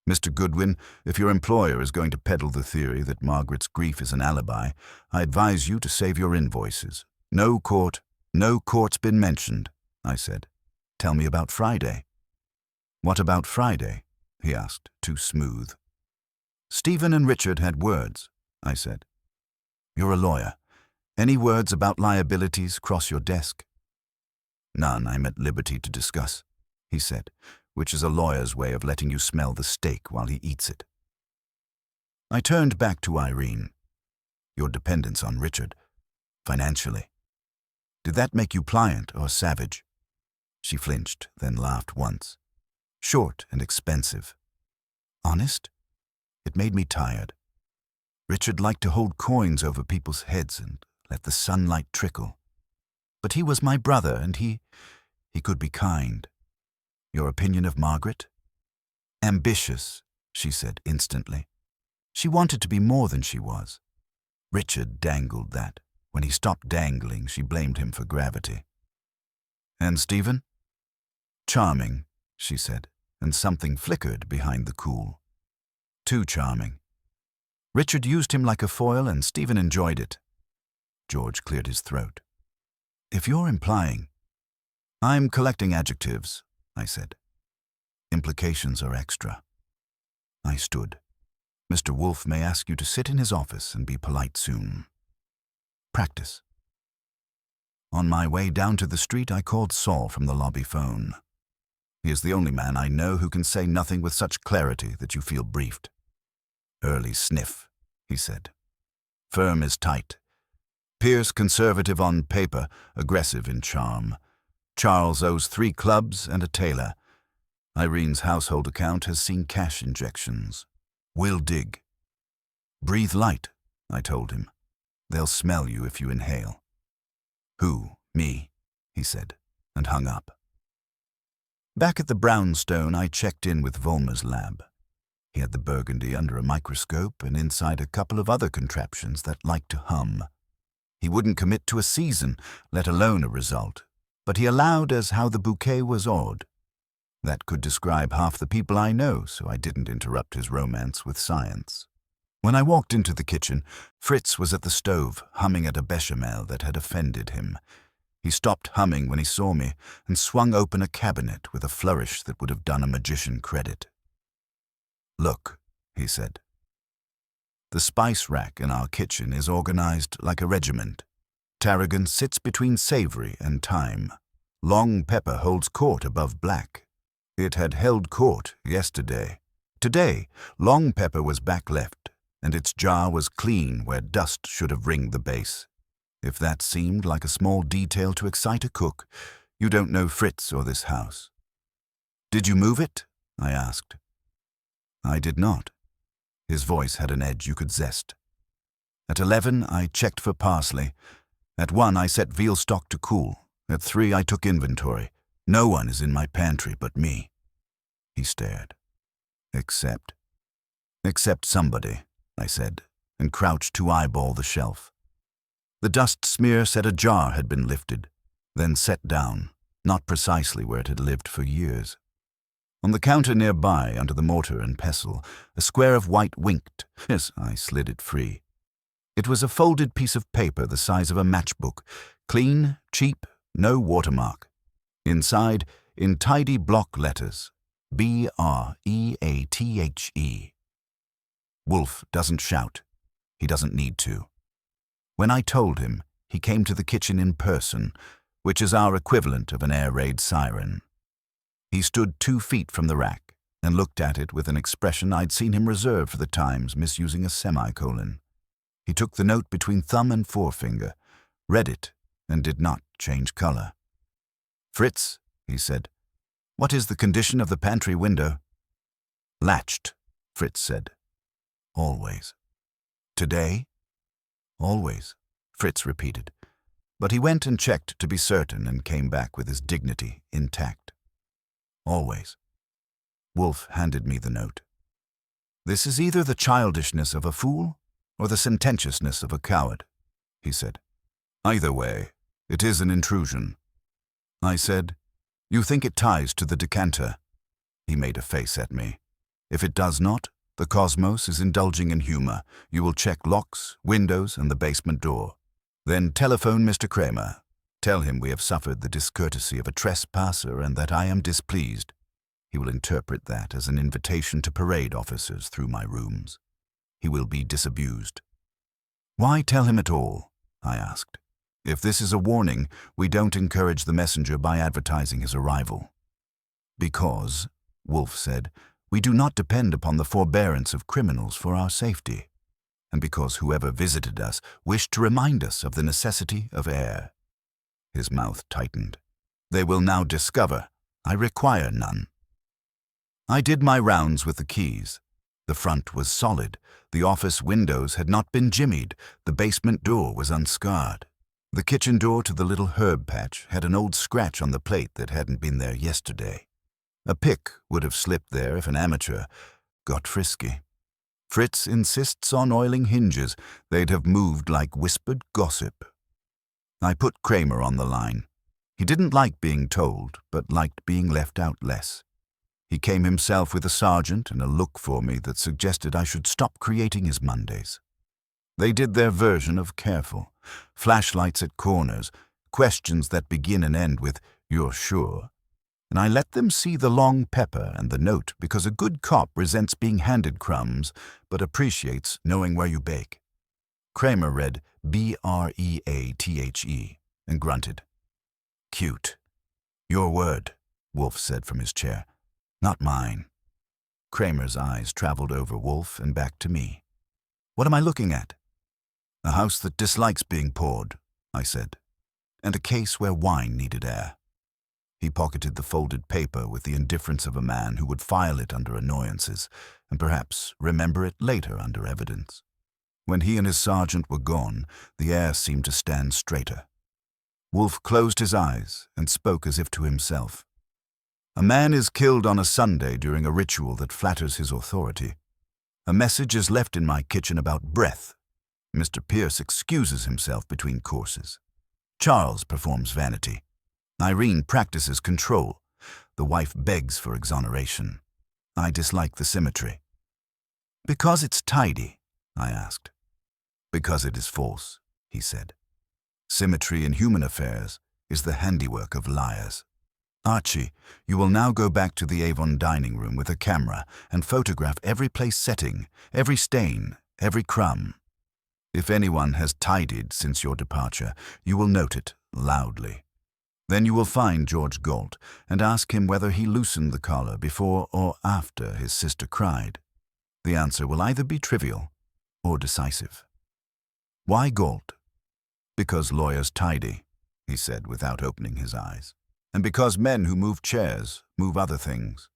"Mr. Goodwin, if your employer is going to peddle the theory that Margaret's grief is an alibi, I advise you to save your invoices. No court's been mentioned," I said. "Tell me about Friday." "What about Friday?" he asked, too smooth. "Stephen and Richard had words," I said. "You're a lawyer. Any words about liabilities cross your desk?" "None I'm at liberty to discuss," he said, which is a lawyer's way of letting you smell the steak while he eats it. I turned back to Irene. Your dependence on Richard, financially. Did that make you pliant or savage? She flinched, then laughed once. Short and expensive. Honest? It made me tired. Richard liked to hold coins over people's heads and let the sunlight trickle. But he was my brother, and he could be kind. Your opinion of Margaret? Ambitious, she said instantly. She wanted to be more than she was. Richard dangled that. When he stopped dangling, she blamed him for gravity. And Stephen? Charming, she said, and something flickered behind the cool. Too charming. Richard used him like a foil, and Stephen enjoyed it. George cleared his throat. If you're implying... I'm collecting adjectives, I said. Implications are extra. I stood. Mr. Wolfe may ask you to sit in his office and be polite soon. Practice. On my way down to the street, I called Saul from the lobby phone. He is the only man I know who can say nothing with such clarity that you feel briefed. Early sniff, he said. Firm is tight. Pierce conservative on paper, aggressive in charm. Charles owes 3 clubs and a tailor. Irene's household account has seen cash injections. We'll dig. Breathe light, I told him. They'll smell you if you inhale. Who? Me, he said, and hung up. Back at the brownstone, I checked in with Volmer's lab. He had the burgundy under a microscope and inside a couple of other contraptions that liked to hum. He wouldn't commit to a season, let alone a result, but he allowed as how the bouquet was odd. That could describe half the people I know, so I didn't interrupt his romance with science. When I walked into the kitchen, Fritz was at the stove, humming at a bechamel that had offended him. He stopped humming when he saw me and swung open a cabinet with a flourish that would have done a magician credit. Look, he said. The spice rack in our kitchen is organized like a regiment. Tarragon sits between savory and thyme. Long pepper holds court above black. It had held court yesterday. Today, long pepper was back left, and its jar was clean where dust should have ringed the base. If that seemed like a small detail to excite a cook, you don't know Fritz or this house. Did you move it? I asked. I did not. His voice had an edge you could zest. At 11, I checked for parsley. At 1, I set veal stock to cool. At 3, I took inventory. No one is in my pantry but me. He stared. Except somebody, I said, and crouched to eyeball the shelf. The dust smear said a jar had been lifted, then set down, not precisely where it had lived for years. On the counter nearby, under the mortar and pestle, a square of white winked. Yes, I slid it free. It was a folded piece of paper the size of a matchbook, clean, cheap, no watermark. Inside, in tidy block letters, B-R-E-A-T-H-E. Wolfe doesn't shout. He doesn't need to. When I told him, he came to the kitchen in person, which is our equivalent of an air raid siren. He stood 2 feet from the rack and looked at it with an expression I'd seen him reserve for the times misusing a semicolon. He took the note between thumb and forefinger, read it, and did not change color. Fritz, he said, what is the condition of the pantry window? Latched, Fritz said. Always. Today? Always, Fritz repeated. But he went and checked to be certain and came back with his dignity intact. Always. Wolfe handed me the note. This is either the childishness of a fool or the sententiousness of a coward, he said. Either way, it is an intrusion. I said, you think it ties to the decanter? He made a face at me. If it does not, the cosmos is indulging in humor. You will check locks, windows, and the basement door. Then telephone Mr. Kramer. Tell him we have suffered the discourtesy of a trespasser and that I am displeased. He will interpret that as an invitation to parade officers through my rooms. He will be disabused. Why tell him at all? I asked. If this is a warning, we don't encourage the messenger by advertising his arrival. Because, Wolfe said, We do not depend upon the forbearance of criminals for our safety, and because whoever visited us wished to remind us of the necessity of air. His mouth tightened. They will now discover I require none. I did my rounds with the keys. The front was solid. The office windows had not been jimmied. The basement door was unscarred. The kitchen door to the little herb patch had an old scratch on the plate that hadn't been there yesterday. A pick would have slipped there if an amateur got frisky. Fritz insists on oiling hinges. They'd have moved like whispered gossip. I put Kramer on the line. He didn't like being told, but liked being left out less. He came himself with a sergeant and a look for me that suggested I should stop creating his Mondays. They did their version of careful. Flashlights at corners, questions that begin and end with, "You're sure?" And I let them see the long pepper and the note because a good cop resents being handed crumbs, but appreciates knowing where you bake. Kramer read BREATHE and grunted. "Cute." "Your word," Wolfe said from his chair. "Not mine." Kramer's eyes traveled over Wolfe and back to me. "What am I looking at?" "A house that dislikes being poured," I said, "and a case where wine needed air." He pocketed the folded paper with the indifference of a man who would file it under annoyances and perhaps remember it later under evidence. When he and his sergeant were gone, the air seemed to stand straighter. Wolfe closed his eyes and spoke as if to himself. "A man is killed on a Sunday during a ritual that flatters his authority. A message is left in my kitchen about breath. Mr. Pierce excuses himself between courses. Charles performs vanity. Irene practices control. The wife begs for exoneration. I dislike the symmetry." "Because it's tidy?" I asked. "Because it is false," he said. "Symmetry in human affairs is the handiwork of liars. Archie, you will now go back to the Avon dining room with a camera and photograph every place setting, every stain, every crumb. If anyone has tidied since your departure, you will note it loudly. Then you will find George Galt and ask him whether he loosened the collar before or after his sister cried. The answer will either be trivial or decisive." "Why Galt?" "Because lawyers tidy," he said without opening his eyes. "And because men who move chairs move other things."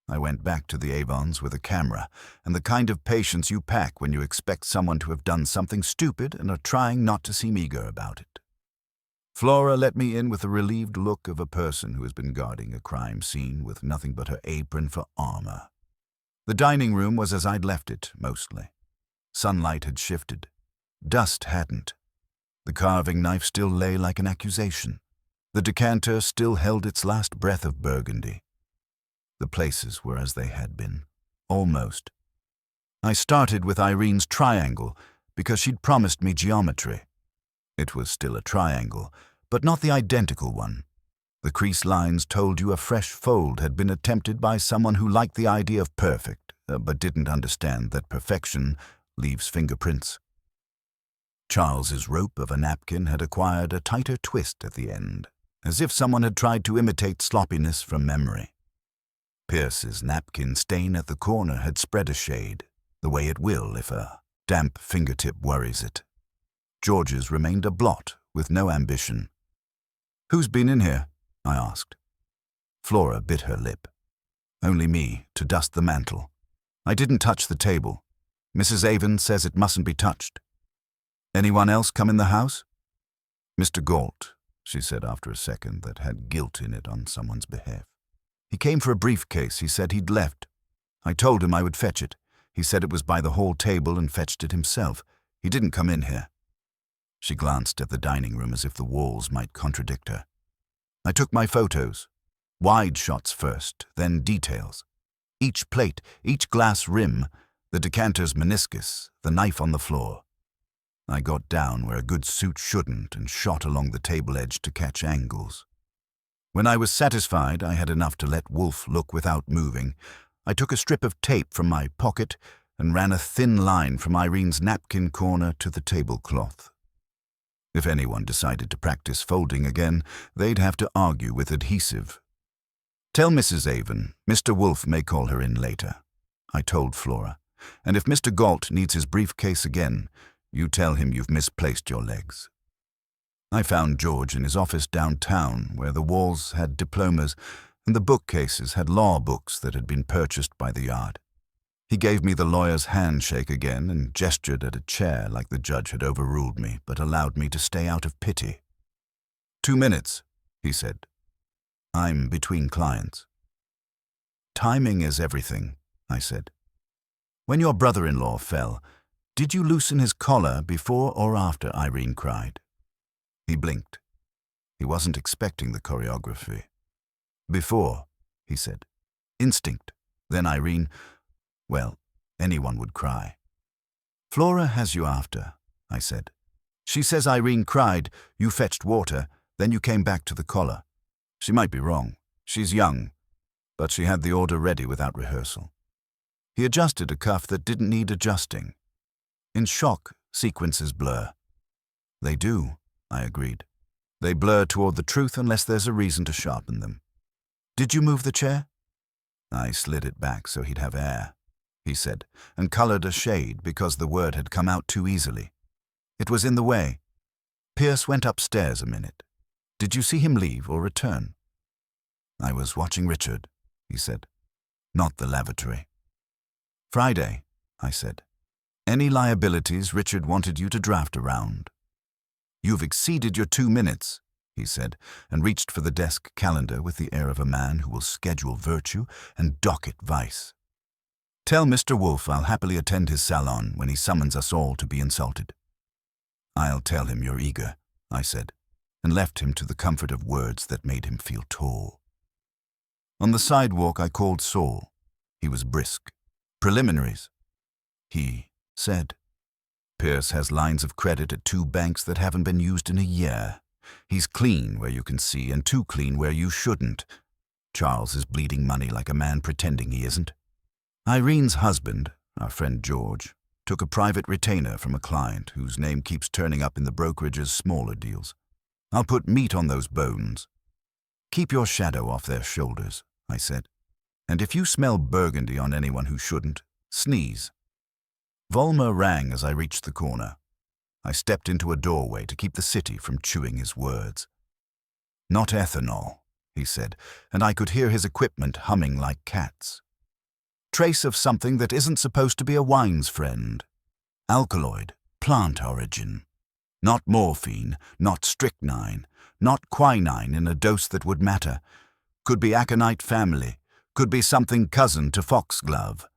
I went back to the Avons with a camera and the kind of patience you pack when you expect someone to have done something stupid and are trying not to seem eager about it. Flora let me in with the relieved look of a person who has been guarding a crime scene with nothing but her apron for armor. The dining room was as I'd left it, mostly. Sunlight had shifted. Dust hadn't. The carving knife still lay like an accusation. The decanter still held its last breath of burgundy. The places were as they had been. Almost. I started with Irene's triangle because she'd promised me geometry. It was still a triangle, but not the identical one. The crease lines told you a fresh fold had been attempted by someone who liked the idea of perfect, but didn't understand that perfection leaves fingerprints. Charles's rope of a napkin had acquired a tighter twist at the end, as if someone had tried to imitate sloppiness from memory. Pierce's napkin stain at the corner had spread a shade, the way it will if a damp fingertip worries it. George's remained a blot with no ambition. "Who's been in here?" I asked. Flora bit her lip. "Only me, to dust the mantel. I didn't touch the table. Mrs. Avon says it mustn't be touched." "Anyone else come in the house?" "Mr. Galt," she said after a second that had guilt in it on someone's behalf. "He came for a briefcase. He said he'd left. I told him I would fetch it. He said it was by the hall table and fetched it himself. He didn't come in here." She glanced at the dining room as if the walls might contradict her. "I took my photos. Wide shots first, then details. Each plate, each glass rim, the decanter's meniscus, the knife on the floor. I got down where a good suit shouldn't and shot along the table edge to catch angles. When I was satisfied I had enough to let Wolfe look without moving, I took a strip of tape from my pocket and ran a thin line from Irene's napkin corner to the tablecloth. If anyone decided to practice folding again, they'd have to argue with adhesive. Tell Mrs. Avon, Mr. Wolfe may call her in later, I told Flora. And if Mr. Galt needs his briefcase again, you tell him you've misplaced your legs. I found George in his office downtown, where the walls had diplomas and the bookcases had law books that had been purchased by the yard. He gave me the lawyer's handshake again and gestured at a chair like the judge had overruled me, but allowed me to stay out of pity. 2 minutes, he said. I'm between clients. Timing is everything, I said. When your brother-in-law fell, did you loosen his collar before or after Irene cried? He blinked. He wasn't expecting the choreography. Before, he said. Instinct. Then Irene, well, anyone would cry. Flora has you after, I said. She says Irene cried, you fetched water, then you came back to the collar. She might be wrong. She's young, but she had the order ready without rehearsal. He adjusted a cuff that didn't need adjusting. In shock, sequences blur. They do, I agreed. They blur toward the truth unless there's a reason to sharpen them. Did you move the chair? I slid it back so he'd have air, he said, and colored a shade because the word had come out too easily. It was in the way. Pierce went upstairs a minute. Did you see him leave or return? I was watching Richard, he said. Not the lavatory. Friday, I said. Any liabilities Richard wanted you to draft around? You've exceeded your 2 minutes, he said, and reached for the desk calendar with the air of a man who will schedule virtue and docket vice. Tell Mr. Wolfe I'll happily attend his salon when he summons us all to be insulted. I'll tell him you're eager, I said, and left him to the comfort of words that made him feel tall. On the sidewalk I called Saul. He was brisk. Preliminaries. He said, Pierce has lines of credit at 2 banks that haven't been used in a year. He's clean where you can see and too clean where you shouldn't. Charles is bleeding money like a man pretending he isn't. Irene's husband, our friend George, took a private retainer from a client whose name keeps turning up in the brokerage's smaller deals. I'll put meat on those bones. Keep your shadow off their shoulders, I said. And if you smell burgundy on anyone who shouldn't, sneeze. Volmer rang as I reached the corner. I stepped into a doorway to keep the city from chewing his words. Not ethanol, he said, and I could hear his equipment humming like cats. Trace of something that isn't supposed to be a wine's friend. Alkaloid, plant origin. Not morphine, not strychnine, not quinine in a dose that would matter. Could be aconite family, could be something cousin to foxglove.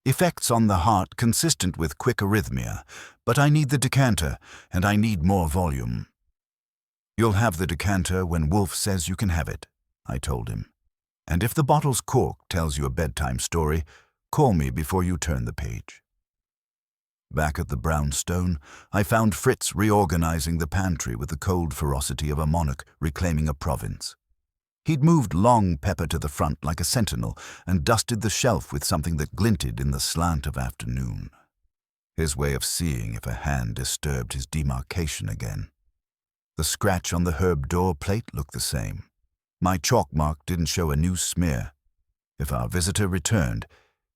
Effects on the heart consistent with quick arrhythmia, but I need the decanter, and I need more volume. You'll have the decanter when Wolfe says you can have it, I told him. And if the bottle's cork tells you a bedtime story, call me before you turn the page. Back at the brownstone, I found Fritz reorganizing the pantry with the cold ferocity of a monarch reclaiming a province. He'd moved long Pepper to the front like a sentinel and dusted the shelf with something that glinted in the slant of afternoon. His way of seeing if a hand disturbed his demarcation again. The scratch on the herb door plate looked the same. My chalk mark didn't show a new smear. If our visitor returned,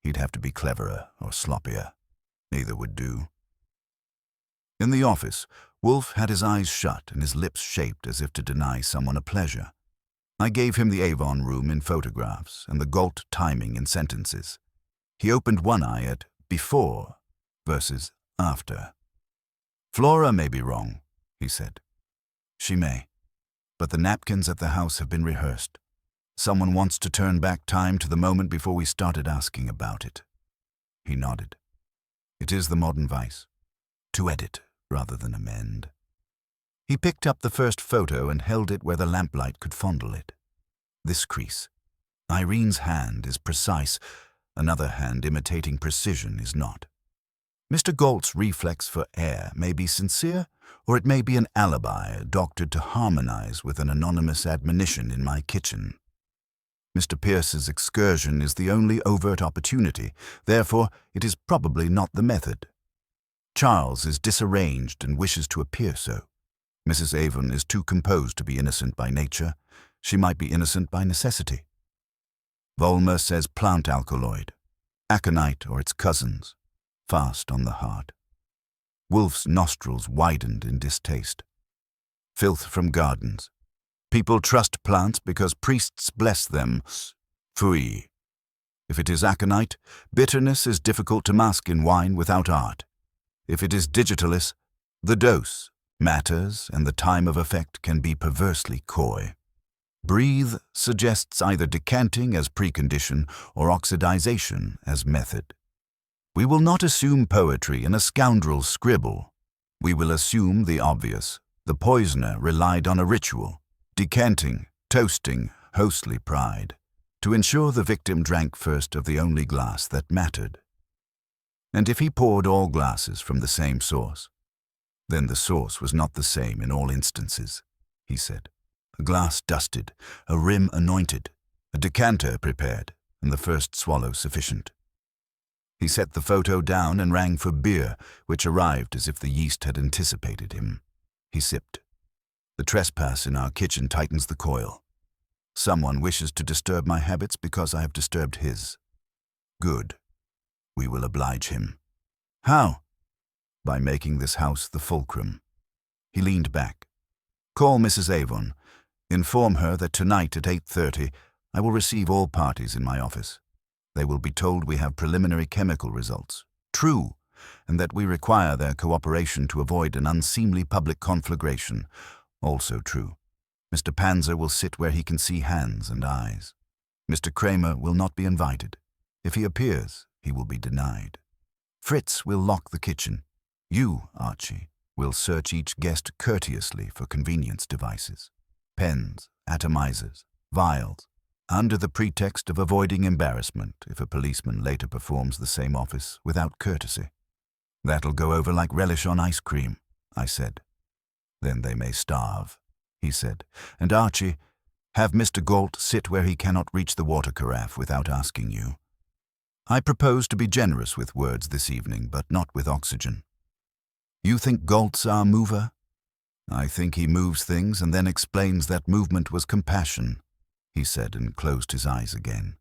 he'd have to be cleverer or sloppier. Neither would do. In the office, Wolfe had his eyes shut and his lips shaped as if to deny someone a pleasure. I gave him the Avon room in photographs and the Galt timing in sentences. He opened one eye at before versus after. Flora may be wrong, he said. She may. But the napkins at the house have been rehearsed. Someone wants to turn back time to the moment before we started asking about it. He nodded. It is the modern vice. To edit rather than amend. He picked up the first photo and held it where the lamplight could fondle it. This crease. Irene's hand is precise. Another hand imitating precision is not. Mr. Galt's reflex for air may be sincere, or it may be an alibi doctored to harmonize with an anonymous admonition in my kitchen. Mr. Pierce's excursion is the only overt opportunity, therefore it is probably not the method. Charles is disarranged and wishes to appear so. Mrs. Avon is too composed to be innocent by nature. She might be innocent by necessity. Volmer says plant alkaloid, aconite or its cousins, fast on the heart. Wolfe's nostrils widened in distaste. Filth from gardens. People trust plants because priests bless them. Fui. If it is aconite, bitterness is difficult to mask in wine without art. If it is digitalis, the dose matters and the time of effect can be perversely coy. Breathe suggests either decanting as precondition or oxidization as method. We will not assume poetry in a scoundrel's scribble. We will assume the obvious. The poisoner relied on a ritual, decanting, toasting, hostly pride, to ensure the victim drank first of the only glass that mattered. And if he poured all glasses from the same source, then the source was not the same in all instances, he said. A glass dusted, a rim anointed, a decanter prepared, and the first swallow sufficient. He set the photo down and rang for beer, which arrived as if the yeast had anticipated him. He sipped. The trespass in our kitchen tightens the coil. Someone wishes to disturb my habits because I have disturbed his. Good. We will oblige him. How? By making this house the fulcrum. He leaned back. Call Mrs. Avon. Inform her that tonight at 8:30 I will receive all parties in my office. They will be told we have preliminary chemical results. True, and that we require their cooperation to avoid an unseemly public conflagration. Also true. Mr. Panzer will sit where he can see hands and eyes. Mr. Kramer will not be invited. If he appears, he will be denied. Fritz will lock the kitchen. You, Archie, will search each guest courteously for convenience devices. Pens, atomizers, vials, under the pretext of avoiding embarrassment if a policeman later performs the same office without courtesy. That'll go over like relish on ice cream, I said. Then they may starve, he said. And Archie, have Mr. Galt sit where he cannot reach the water carafe without asking you. I propose to be generous with words this evening, but not with oxygen. You think Galt's our mover? I think he moves things and then explains that movement was compassion, he said and closed his eyes again.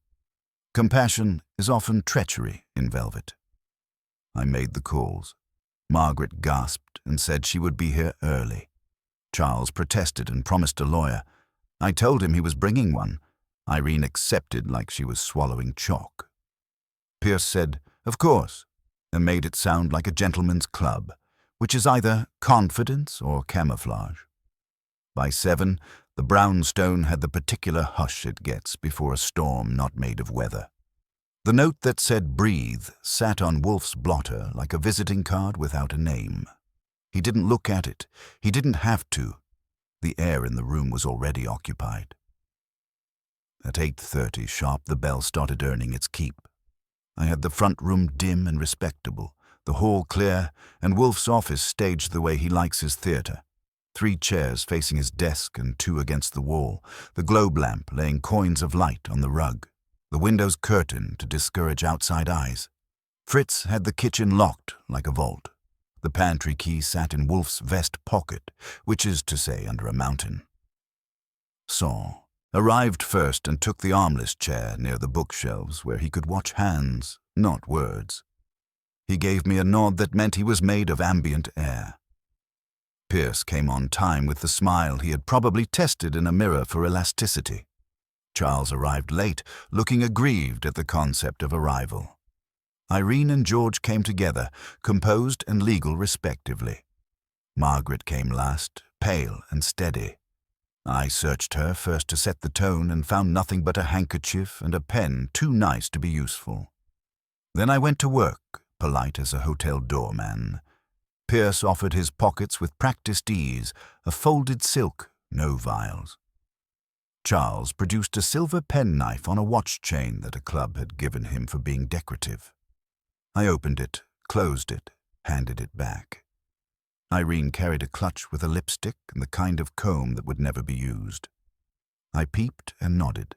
Compassion is often treachery in velvet. I made the calls. Margaret gasped and said she would be here early. Charles protested and promised a lawyer. I told him he was bringing one. Irene accepted like she was swallowing chalk. Pierce said, of course, and made it sound like a gentleman's club, which is either confidence or camouflage. By 7, the brownstone had the particular hush it gets before a storm not made of weather. The note that said breathe sat on Wolfe's blotter like a visiting card without a name. He didn't look at it. He didn't have to. The air in the room was already occupied. At 8:30 sharp the bell started earning its keep. I had the front room dim and respectable, the hall clear, and Wolfe's office staged the way he likes his theatre. 3 chairs facing his desk and 2 against the wall, the globe lamp laying coins of light on the rug, the windows curtained to discourage outside eyes. Fritz had the kitchen locked like a vault. The pantry key sat in Wolfe's vest pocket, which is to say under a mountain. Saul arrived first and took the armless chair near the bookshelves where he could watch hands, not words. He gave me a nod that meant he was made of ambient air. Pierce came on time with the smile he had probably tested in a mirror for elasticity. Charles arrived late, looking aggrieved at the concept of arrival. Irene and George came together, composed and legal respectively. Margaret came last, pale and steady. I searched her first to set the tone and found nothing but a handkerchief and a pen too nice to be useful. Then I went to work, polite as a hotel doorman. Pierce offered his pockets with practiced ease, a folded silk, no vials. Charles produced a silver penknife on a watch chain that a club had given him for being decorative. I opened it, closed it, handed it back. Irene carried a clutch with a lipstick and the kind of comb that would never be used. I peeped and nodded.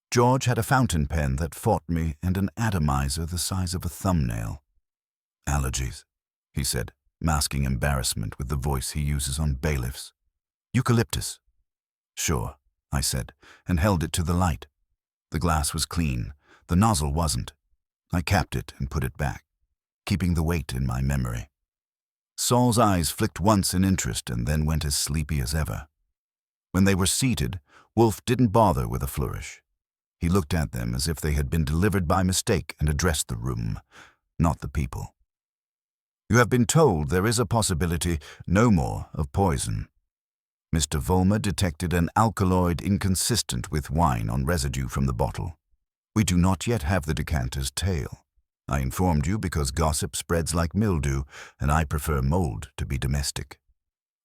George had a fountain pen that fought me and an atomizer the size of a thumbnail. Allergies, he said, masking embarrassment with the voice he uses on bailiffs. Eucalyptus. Sure, I said, and held it to the light. The glass was clean. The nozzle wasn't. I capped it and put it back, keeping the weight in my memory. Saul's eyes flicked once in interest and then went as sleepy as ever. When they were seated, Wolfe didn't bother with a flourish. He looked at them as if they had been delivered by mistake and addressed the room, not the people. You have been told there is a possibility, no more, of poison. Mr. Vollmer detected an alkaloid inconsistent with wine on residue from the bottle. We do not yet have the decanter's tail. I informed you because gossip spreads like mildew, and I prefer mold to be domestic.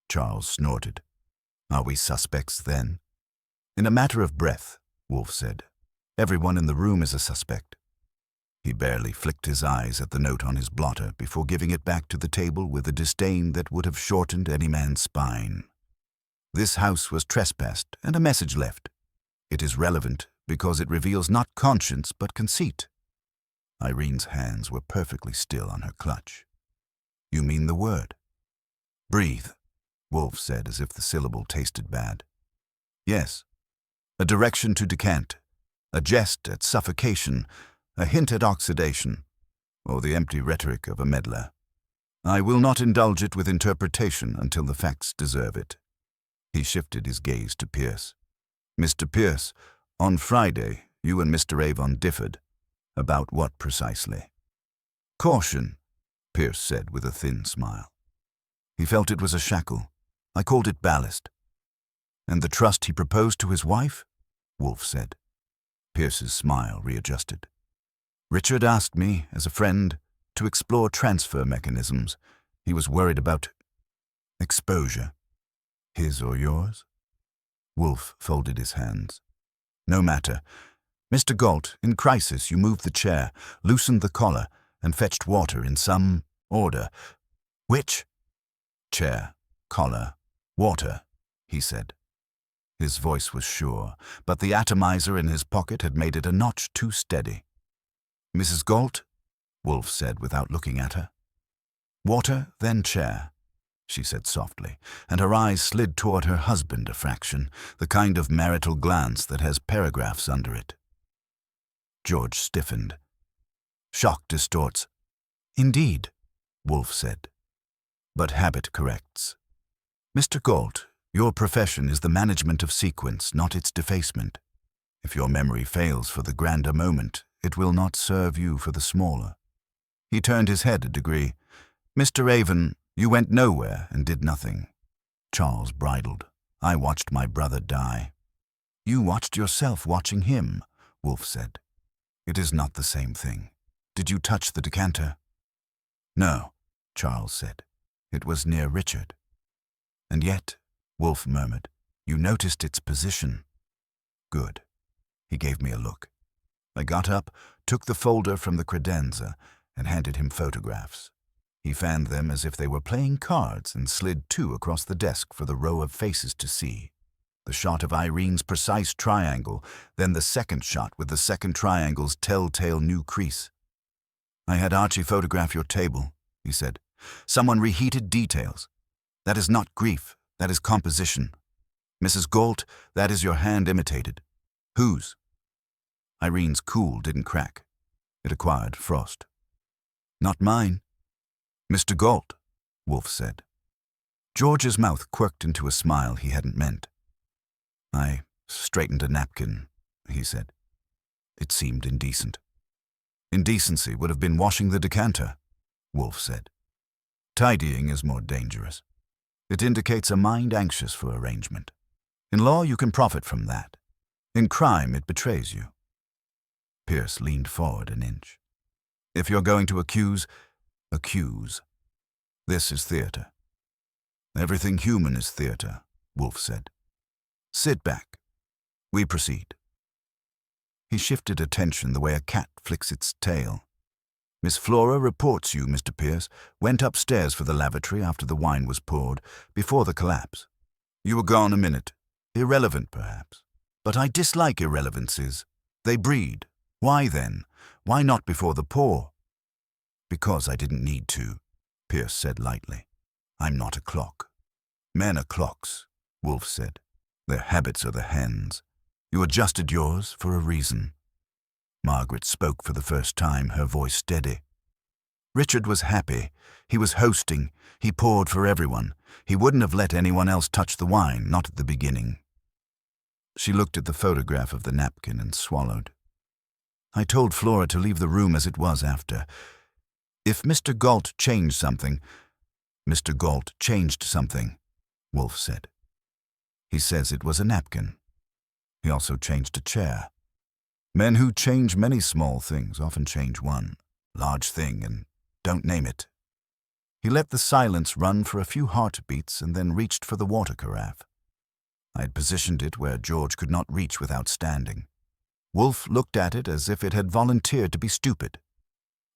Charles snorted. Are we suspects then? In a matter of breath, Wolfe said. Everyone in the room is a suspect. He barely flicked his eyes at the note on his blotter before giving it back to the table with a disdain that would have shortened any man's spine. This house was trespassed and a message left. It is relevant because it reveals not conscience but conceit. Irene's hands were perfectly still on her clutch. You mean the word? Breathe, Wolfe said as if the syllable tasted bad. Yes. A direction to decant. A jest at suffocation. A hint at oxidation. Or the empty rhetoric of a meddler. I will not indulge it with interpretation until the facts deserve it. He shifted his gaze to Pierce. Mr. Pierce, on Friday, you and Mr. Avon differed. About what precisely? Caution, Pierce said with a thin smile. He felt it was a shackle. I called it ballast. And the trust he proposed to his wife? Wolfe said. Pierce's smile readjusted. Richard asked me, as a friend, to explore transfer mechanisms. He was worried about exposure. His or yours? Wolfe folded his hands. No matter. Mr. Galt, in crisis you moved the chair, loosened the collar, and fetched water in some order. Which? Chair, collar, water, he said. His voice was sure, but the atomizer in his pocket had made it a notch too steady. Mrs. Galt, Wolfe said without looking at her. Water, then chair, she said softly, and her eyes slid toward her husband a fraction, the kind of marital glance that has paragraphs under it. George stiffened. Shock distorts. Indeed, Wolfe said. But habit corrects. Mr. Galt, your profession is the management of sequence, not its defacement. If your memory fails for the grander moment, it will not serve you for the smaller. He turned his head a degree. Mr. Avon, you went nowhere and did nothing. Charles bridled. I watched my brother die. You watched yourself watching him, Wolfe said. It is not the same thing. Did you touch the decanter? No, Charles said. It was near Richard. And yet, Wolfe murmured, you noticed its position. Good. He gave me a look. I got up, took the folder from the credenza, and handed him photographs. He fanned them as if they were playing cards and slid two across the desk for the row of faces to see. The shot of Irene's precise triangle, then the second shot with the second triangle's telltale new crease. I had Archie photograph your table, he said. Someone reheated details. That is not grief, that is composition. Mrs. Galt, that is your hand imitated. Whose? Irene's cool didn't crack. It acquired frost. Not mine. Mr. Galt, Wolfe said. George's mouth quirked into a smile he hadn't meant. I straightened a napkin, he said. It seemed indecent. Indecency would have been washing the decanter, Wolfe said. Tidying is more dangerous. It indicates a mind anxious for arrangement. In law, you can profit from that. In crime, it betrays you. Pierce leaned forward an inch. If you're going to accuse, accuse. This is theater. Everything human is theater, Wolfe said. Sit back. We proceed. He shifted attention the way a cat flicks its tail. Miss Flora reports you, Mr. Pierce, went upstairs for the lavatory after the wine was poured, before the collapse. You were gone a minute. Irrelevant, perhaps. But I dislike irrelevances. They breed. Why then? Why not before the pour? Because I didn't need to, Pierce said lightly. I'm not a clock. Men are clocks, Wolfe said. Their habits are the hens. You adjusted yours for a reason. Margaret spoke for the first time, her voice steady. Richard was happy. He was hosting. He poured for everyone. He wouldn't have let anyone else touch the wine, not at the beginning. She looked at the photograph of the napkin and swallowed. I told Flora to leave the room as it was after. If Mr. Galt changed something... Mr. Galt changed something, Wolfe said. He says it was a napkin. He also changed a chair. Men who change many small things often change one large thing and don't name it. He let the silence run for a few heartbeats and then reached for the water carafe. I had positioned it where George could not reach without standing. Wolfe looked at it as if it had volunteered to be stupid.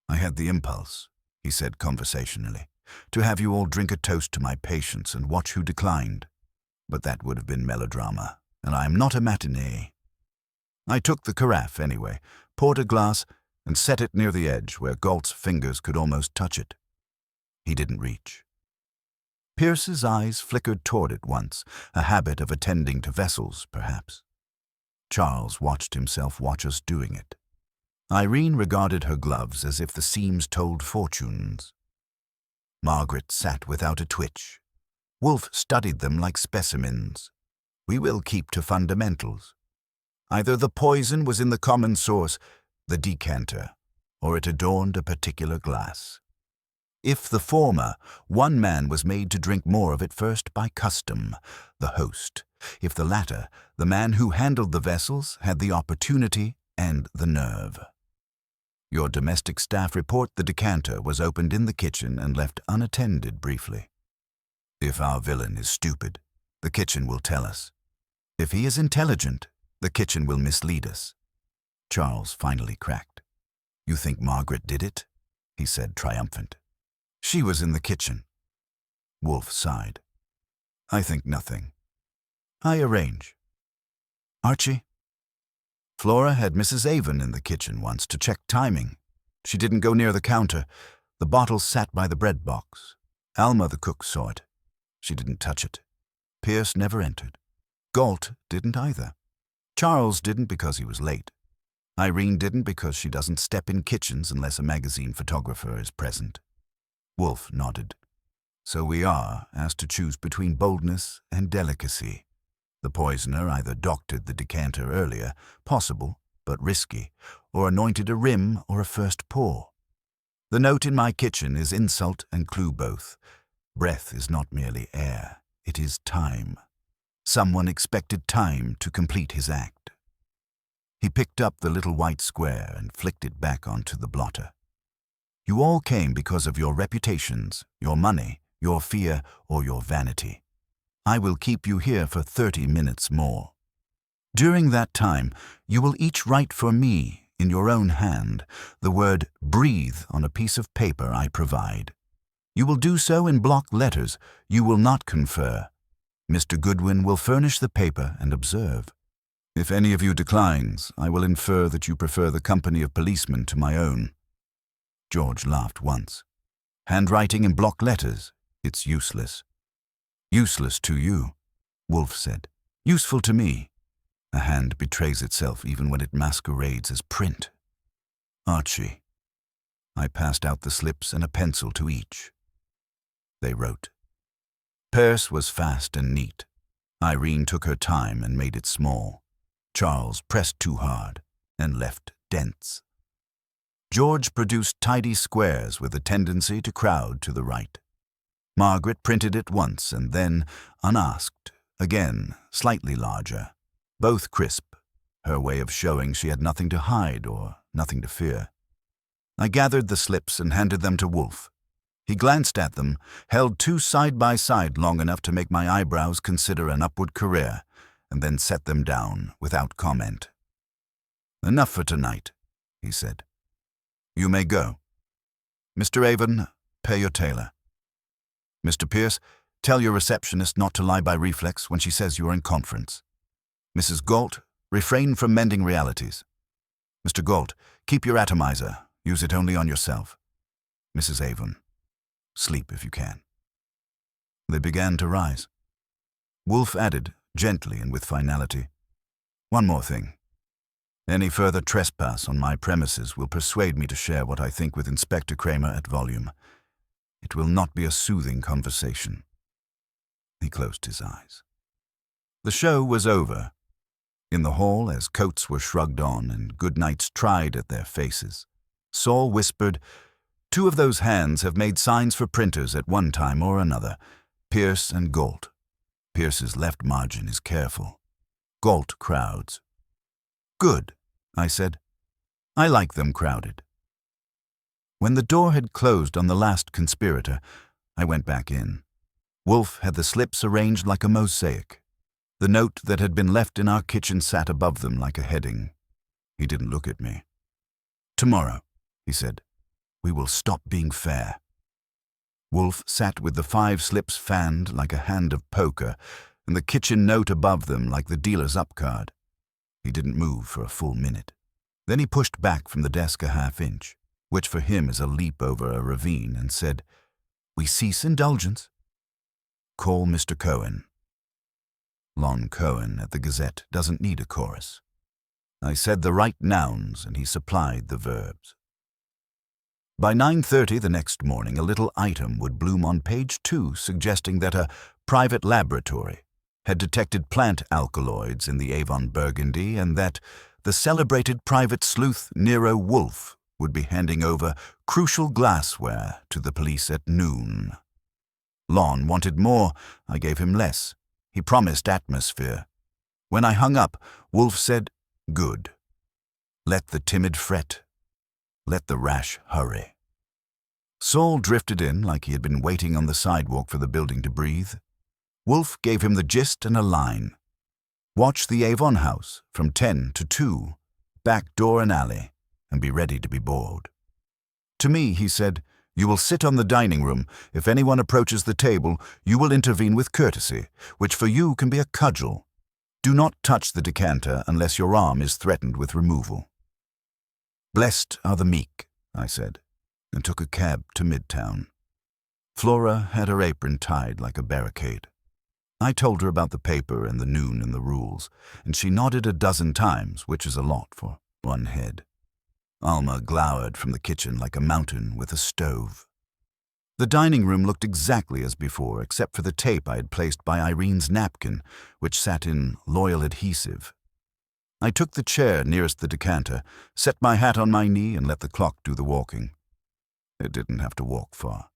I had the impulse, he said conversationally, to have you all drink a toast to my patience and watch who declined. But that would have been melodrama, and I am not a matinee. I took the carafe anyway, poured a glass, and set it near the edge where Galt's fingers could almost touch it. He didn't reach. Pierce's eyes flickered toward it once, a habit of attending to vessels, perhaps. Charles watched himself watch us doing it. Irene regarded her gloves as if the seams told fortunes. Margaret sat without a twitch. Wolfe studied them like specimens. We will keep to fundamentals. Either the poison was in the common source, the decanter, or it adorned a particular glass. If the former, one man was made to drink more of it first by custom, the host. If the latter, the man who handled the vessels had the opportunity and the nerve. Your domestic staff report the decanter was opened in the kitchen and left unattended briefly. If our villain is stupid, the kitchen will tell us. If he is intelligent, the kitchen will mislead us. Charles finally cracked. You think Margaret did it? He said, triumphant. She was in the kitchen. Wolfe sighed. I think nothing. I arrange. Archie? Flora had Mrs. Avon in the kitchen once to check timing. She didn't go near the counter. The bottle sat by the bread box. Alma, the cook, saw it. She didn't touch it. Pierce never entered. Galt didn't either. Charles didn't because he was late. Irene didn't because she doesn't step in kitchens unless a magazine photographer is present. Wolfe nodded. So we are asked to choose between boldness and delicacy. The poisoner either doctored the decanter earlier, possible, but risky, or anointed a rim or a first pour. The note in my kitchen is insult and clue both. Breath is not merely air, it is time. Someone expected time to complete his act. He picked up the little white square and flicked it back onto the blotter. You all came because of your reputations, your money, your fear, or your vanity. I will keep you here for 30 minutes more. During that time, you will each write for me, in your own hand, the word breathe on a piece of paper I provide. You will do so in block letters. You will not confer. Mr. Goodwin will furnish the paper and observe. If any of you declines, I will infer that you prefer the company of policemen to my own. George laughed once. Handwriting in block letters, it's useless. Useless to you, Wolfe said. Useful to me. A hand betrays itself even when it masquerades as print. Archie. I passed out the slips and a pencil to each. They wrote. Pierce was fast and neat. Irene took her time and made it small. Charles pressed too hard and left dents. George produced tidy squares with a tendency to crowd to the right. Margaret printed it once and then, unasked, again, slightly larger. Both crisp, her way of showing she had nothing to hide or nothing to fear. I gathered the slips and handed them to Wolfe. He glanced at them, held two side by side long enough to make my eyebrows consider an upward career, and then set them down without comment. Enough for tonight, he said. You may go. Mr. Avon, pay your tailor. Mr. Pierce, tell your receptionist not to lie by reflex when she says you are in conference. Mrs. Galt, refrain from mending realities. Mr. Galt, keep your atomizer. Use it only on yourself. Mrs. Avon, sleep if you can. They began to rise. Wolfe added, gently and with finality, One more thing. Any further trespass on my premises will persuade me to share what I think with Inspector Kramer at volume. It will not be a soothing conversation." He closed his eyes. The show was over. In the hall, as coats were shrugged on and goodnights tried at their faces, Saul whispered, "Two of those hands have made signs for printers at one time or another, Pierce and Galt. Pierce's left margin is careful. Galt crowds." "Good," I said. "I like them crowded." When the door had closed on the last conspirator, I went back in. Wolfe had the slips arranged like a mosaic. The note that had been left in our kitchen sat above them like a heading. He didn't look at me. "Tomorrow," he said, "we will stop being fair." Wolfe sat with the 5 slips fanned like a hand of poker, and the kitchen note above them like the dealer's up card. He didn't move for a full minute. Then he pushed back from the desk a half-inch, which for him is a leap over a ravine, and said, "We cease indulgence. Call Mr. Cohen." Lon Cohen at the Gazette doesn't need a chorus. I said the right nouns, and he supplied the verbs. By 9:30 the next morning, a little item would bloom on page 2 suggesting that a private laboratory had detected plant alkaloids in the Avon Burgundy, and that the celebrated private sleuth Nero Wolfe would be handing over crucial glassware to the police at noon. Lon wanted more. I gave him less. He promised atmosphere. When I hung up, Wolfe said, "Good. Let the timid fret. Let the rash hurry." Saul drifted in like he had been waiting on the sidewalk for the building to breathe. Wolfe gave him the gist and a line. "Watch the Avon house from 10 to 2, back door and alley, and be ready to be bored." To me, he said, "You will sit on the dining room. If anyone approaches the table, you will intervene with courtesy, which for you can be a cudgel. Do not touch the decanter unless your arm is threatened with removal." "Blessed are the meek," I said, and took a cab to Midtown. Flora had her apron tied like a barricade. I told her about the paper and the noon and the rules, and she nodded a dozen times, which is a lot for one head. Alma glowered from the kitchen like a mountain with a stove. The dining room looked exactly as before, except for the tape I had placed by Irene's napkin, which sat in loyal adhesive. I took the chair nearest the decanter, set my hat on my knee, and let the clock do the walking. It didn't have to walk far.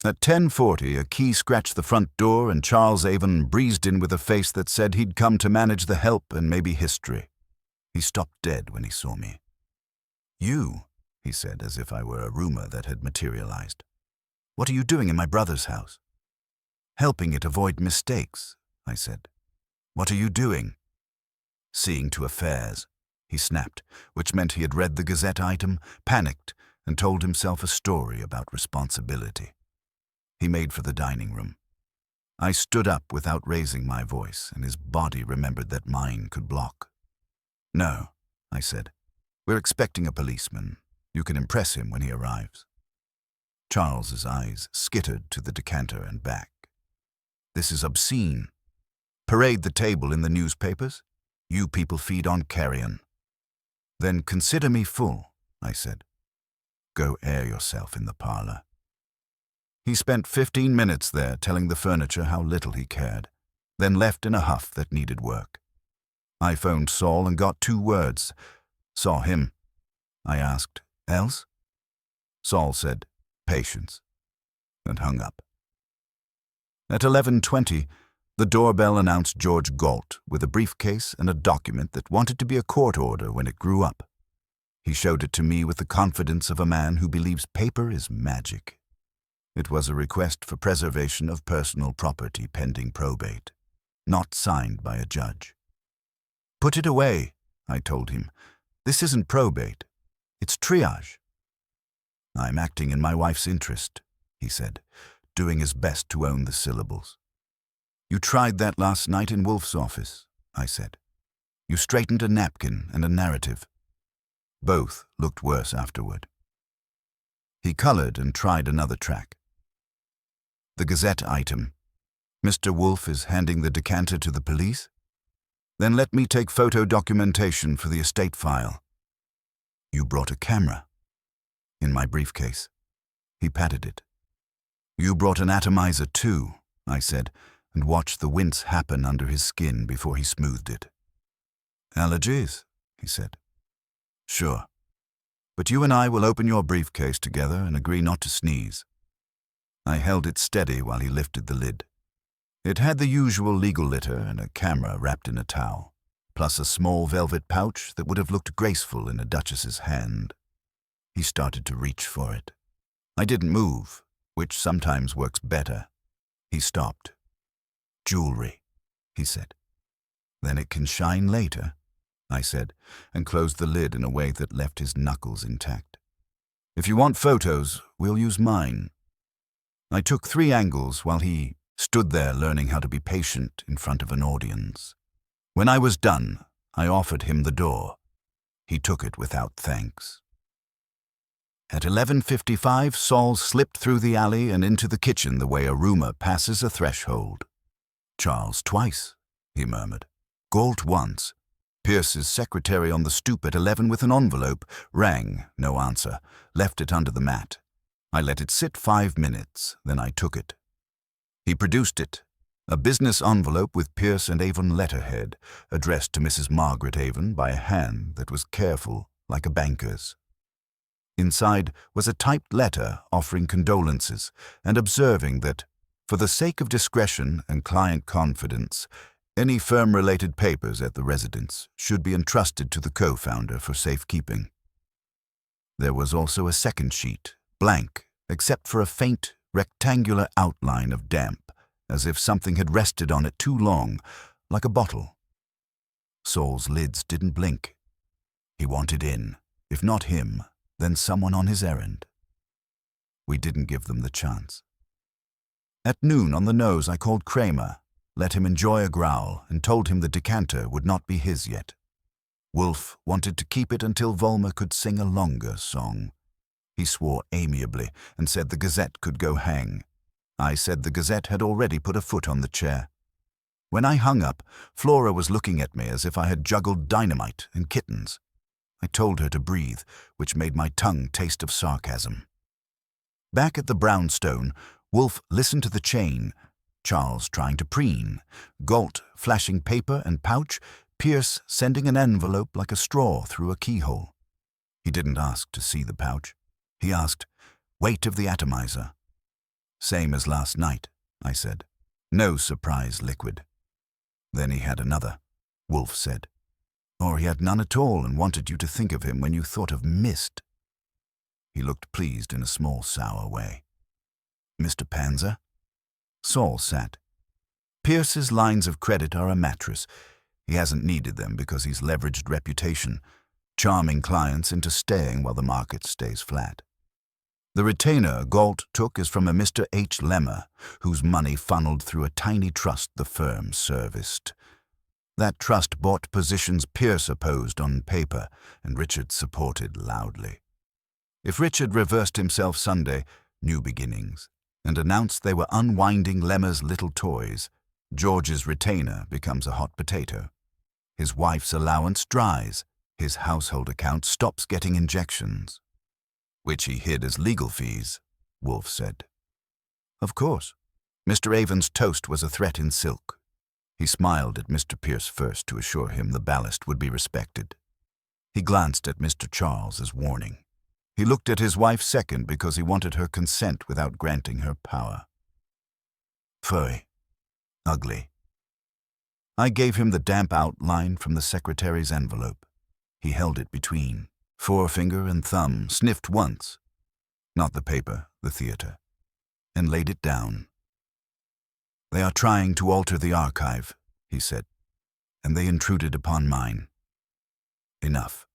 At 10:40, a key scratched the front door, and Charles Avon breezed in with a face that said he'd come to manage the help and maybe history. He stopped dead when he saw me. "You," he said, as if I were a rumor that had materialized. "What are you doing in my brother's house?" "Helping it avoid mistakes," I said. "What are you doing?" "Seeing to affairs," he snapped, which meant he had read the Gazette item, panicked, and told himself a story about responsibility. He made for the dining room. I stood up without raising my voice, and his body remembered that mine could block. "No," I said. "We're expecting a policeman. You can impress him when he arrives." Charles's eyes skittered to the decanter and back. "This is obscene. Parade the table in the newspapers. You people feed on carrion." "Then consider me full," I said. "Go air yourself in the parlor." He spent 15 minutes there telling the furniture how little he cared, then left in a huff that needed work. I phoned Saul and got 2 words. "Saw him." I asked, "Else?" Saul said, "Patience," and hung up. At 11:20, the doorbell announced George Galt with a briefcase and a document that wanted to be a court order when it grew up. He showed it to me with the confidence of a man who believes paper is magic. It was a request for preservation of personal property pending probate, not signed by a judge. "Put it away," I told him. "This isn't probate. It's triage." "I'm acting in my wife's interest," he said, doing his best to own the syllables. "You tried that last night in Wolfe's office," I said. "You straightened a napkin and a narrative. Both looked worse afterward." He colored and tried another track. The Gazette item. "Mr. Wolfe is handing the decanter to the police?" Then let me take photo documentation for the estate file. You brought a camera. In my briefcase. He patted it. You brought an atomizer too, I said, and watched the wince happen under his skin before he smoothed it. Allergies, he said. Sure. But you and I will open your briefcase together and agree not to sneeze. I held it steady while he lifted the lid. It had the usual legal litter and a camera wrapped in a towel, plus a small velvet pouch that would have looked graceful in a duchess's hand. He started to reach for it. I didn't move, which sometimes works better. He stopped. Jewelry, he said. Then it can shine later, I said, and closed the lid in a way that left his knuckles intact. If you want photos, we'll use mine. I took 3 angles while he stood there learning how to be patient in front of an audience. When I was done, I offered him the door. He took it without thanks. At 11:55, Saul slipped through the alley and into the kitchen the way a roomer passes a threshold. Charles twice, he murmured. Galt once. Pierce's secretary on the stoop at 11 with an envelope rang, no answer, left it under the mat. I let it sit 5 minutes, then I took it. He produced it, a business envelope with Pierce and Avon letterhead, addressed to Mrs. Margaret Avon by a hand that was careful, like a banker's. Inside was a typed letter offering condolences and observing that, for the sake of discretion and client confidence, any firm-related papers at the residence should be entrusted to the co-founder for safekeeping. There was also a second sheet, blank, except for a faint, rectangular outline of damp, as if something had rested on it too long, like a bottle. Saul's lids didn't blink. He wanted in, if not him, then someone on his errand. We didn't give them the chance. At noon on the nose I called Kramer, let him enjoy a growl, and told him the decanter would not be his yet. Wolfe wanted to keep it until Volmer could sing a longer song. He swore amiably and said the Gazette could go hang. I said the Gazette had already put a foot on the chair. When I hung up, Flora was looking at me as if I had juggled dynamite and kittens. I told her to breathe, which made my tongue taste of sarcasm. Back at the brownstone, Wolfe listened to the chain, Charles trying to preen, Galt flashing paper and pouch, Pierce sending an envelope like a straw through a keyhole. He didn't ask to see the pouch. He asked, weight of the atomizer. Same as last night, I said. No surprise liquid. Then he had another, Wolfe said. Or he had none at all and wanted you to think of him when you thought of mist. He looked pleased in a small, sour way. Mr. Panzer? Saul sat. Pierce's lines of credit are a mattress. He hasn't needed them because he's leveraged reputation, charming clients into staying while the market stays flat. The retainer Galt took is from a Mr. H. Lemmer, whose money funneled through a tiny trust the firm serviced. That trust bought positions Pierce opposed on paper, and Richard supported loudly. If Richard reversed himself Sunday, new beginnings, and announced they were unwinding Lemmer's little toys, George's retainer becomes a hot potato. His wife's allowance dries. His household account stops getting injections. Which he hid as legal fees, Wolfe said. Of course. Mr. Avon's toast was a threat in silk. He smiled at Mr. Pierce first to assure him the ballast would be respected. He glanced at Mr. Charles as warning. He looked at his wife second because he wanted her consent without granting her power. Furry. Ugly. I gave him the damp outline from the secretary's envelope. He held it between forefinger and thumb, sniffed once, not the paper, the theater, and laid it down. They are trying to alter the archive, he said, and they intruded upon mine. Enough.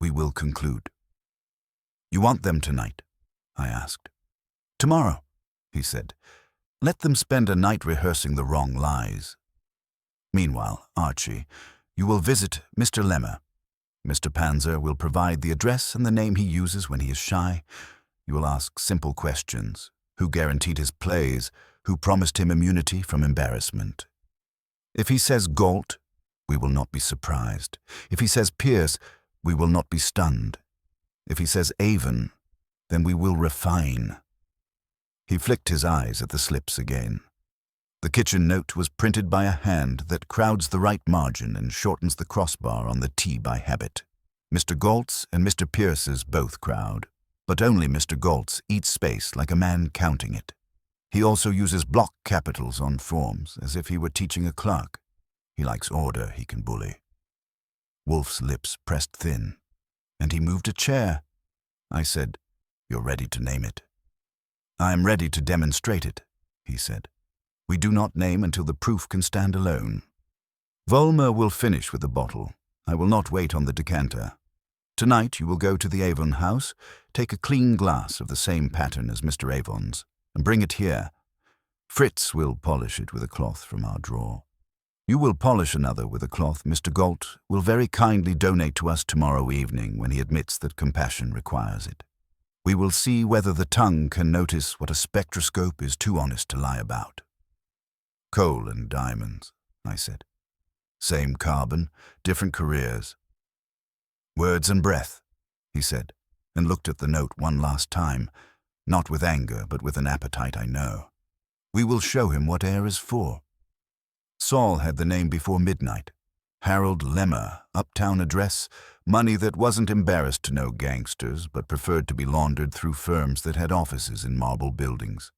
We will conclude. You want them tonight? I asked. Tomorrow, he said. Let them spend a night rehearsing the wrong lies. Meanwhile, Archie, you will visit Mr. Lemmer. Mr. Panzer will provide the address and the name he uses when he is shy. You will ask simple questions. Who guaranteed his plays? Who promised him immunity from embarrassment? If he says Galt, we will not be surprised. If he says Pierce, we will not be stunned. If he says Avon, then we will refine. He flicked his eyes at the slips again. The kitchen note was printed by a hand that crowds the right margin and shortens the crossbar on the T by habit. Mr. Galt's and Mr. Pierce's both crowd, but only Mr. Galt's eats space like a man counting it. He also uses block capitals on forms, as if he were teaching a clerk. He likes order he can bully. Wolfe's lips pressed thin, and he moved a chair. I said, "You're ready to name it." "I am ready to demonstrate it," he said. "We do not name until the proof can stand alone. Volmer will finish with the bottle. I will not wait on the decanter. Tonight you will go to the Avon house, take a clean glass of the same pattern as Mr. Avon's, and bring it here. Fritz will polish it with a cloth from our drawer. You will polish another with a cloth Mr. Galt will very kindly donate to us tomorrow evening when he admits that compassion requires it. We will see whether the tongue can notice what a spectroscope is too honest to lie about." "Coal and diamonds," I said. "Same carbon, different careers." "Words and breath," he said, and looked at the note one last time, not with anger, but with an appetite I know. "We will show him what air is for." Saul had the name before midnight. Harold Lemmer, uptown address, money that wasn't embarrassed to know gangsters, but preferred to be laundered through firms that had offices in marble buildings.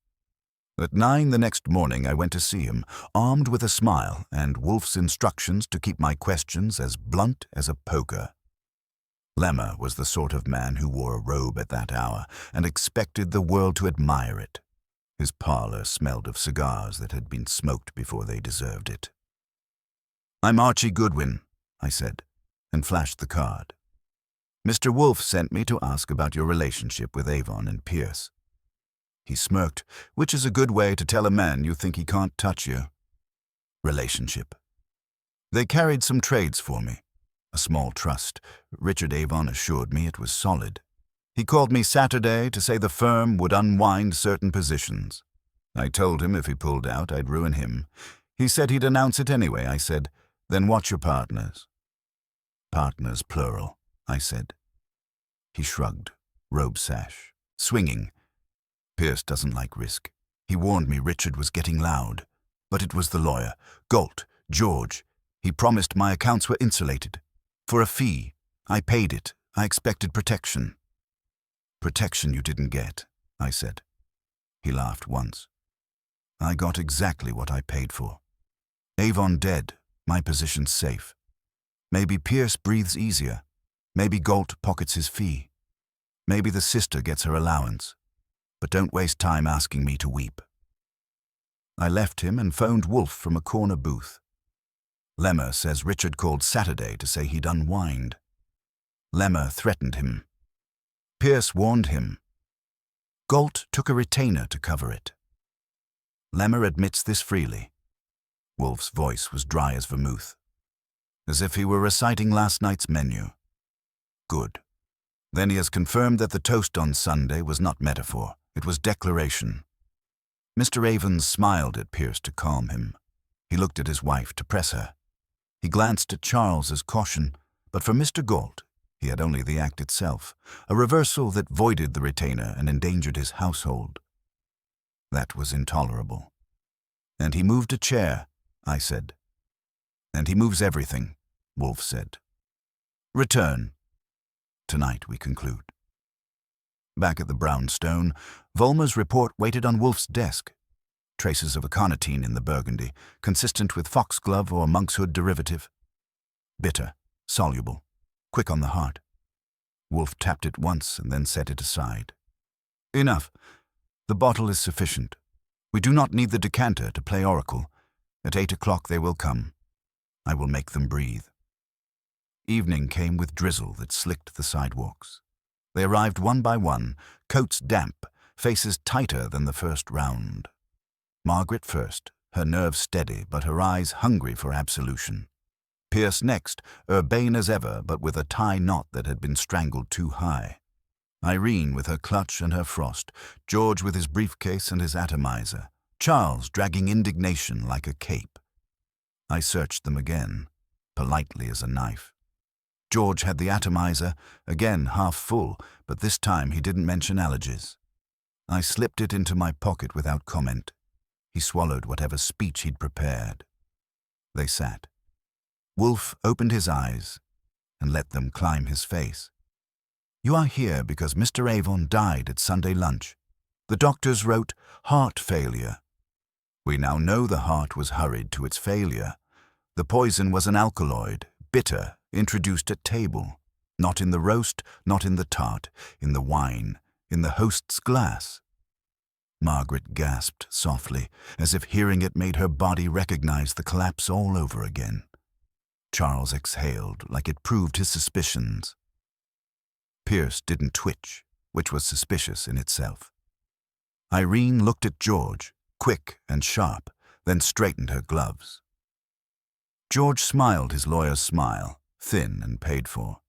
At 9 the next morning I went to see him, armed with a smile and Wolfe's instructions to keep my questions as blunt as a poker. Lemmer was the sort of man who wore a robe at that hour and expected the world to admire it. His parlor smelled of cigars that had been smoked before they deserved it. "I'm Archie Goodwin," I said, and flashed the card. "Mr. Wolfe sent me to ask about your relationship with Avon and Pierce." He smirked, which is a good way to tell a man you think he can't touch you. "Relationship. They carried some trades for me. A small trust. Richard Avon assured me it was solid. He called me Saturday to say the firm would unwind certain positions. I told him if he pulled out, I'd ruin him. He said he'd announce it anyway. I said, "Then watch your partners." "Partners, plural," I said. He shrugged, robe sash, swinging. "Pierce doesn't like risk. He warned me Richard was getting loud. But it was the lawyer, Galt, George. He promised my accounts were insulated. For a fee. I paid it. I expected protection." "Protection you didn't get," I said. He laughed once. "I got exactly what I paid for. Avon dead, my position's safe. Maybe Pierce breathes easier. Maybe Galt pockets his fee. Maybe the sister gets her allowance. But don't waste time asking me to weep." I left him and phoned Wolfe from a corner booth. Lemmer says Richard called Saturday to say he'd unwind. Lemmer threatened him. Pierce warned him. Galt took a retainer to cover it. Lemmer admits this freely. Wolfe's voice was dry as vermouth, as if he were reciting last night's menu. Good. Then he has confirmed that the toast on Sunday was not metaphor, it was declaration. Mr. Avon smiled at Pierce to calm him. He looked at his wife to press her. He glanced at Charles as caution, but for Mr. Galt, he had only the act itself, a reversal that voided the retainer and endangered his household. That was intolerable. "And he moved a chair," I said. "And he moves everything," Wolfe said. "Return." Tonight we conclude. Back at the brownstone, Volmer's report waited on Wolfe's desk. Traces of aconitine in the burgundy, consistent with foxglove or monkshood derivative. Bitter, soluble, quick on the heart. Wolfe tapped it once and then set it aside. "Enough. The bottle is sufficient. We do not need the decanter to play oracle. At 8 o'clock they will come. I will make them breathe." Evening came with drizzle that slicked the sidewalks. They arrived one by one, coats damp, faces tighter than the first round. Margaret first, her nerves steady but her eyes hungry for absolution. Pierce next, urbane as ever but with a tie knot that had been strangled too high. Irene with her clutch and her frost, George with his briefcase and his atomizer, Charles dragging indignation like a cape. I searched them again. politely as a knife. George had the atomizer, again half full, but this time he didn't mention allergies. I slipped it into my pocket without comment. He swallowed whatever speech he'd prepared. They sat. Wolfe opened his eyes and let them climb his face. "You are here because Mr. Avon died at Sunday lunch. The doctors wrote heart failure. We now know the heart was hurried to its failure. The poison was an alkaloid, bitter, introduced at table. Not in the roast, not in the tart, in the wine, in the host's glass." Margaret gasped softly, as if hearing it made her body recognize the collapse all over again. Charles exhaled, like it proved his suspicions. Pierce didn't twitch, which was suspicious in itself. Irene looked at George, quick and sharp, then straightened her gloves. George smiled his lawyer's smile, thin and paid for.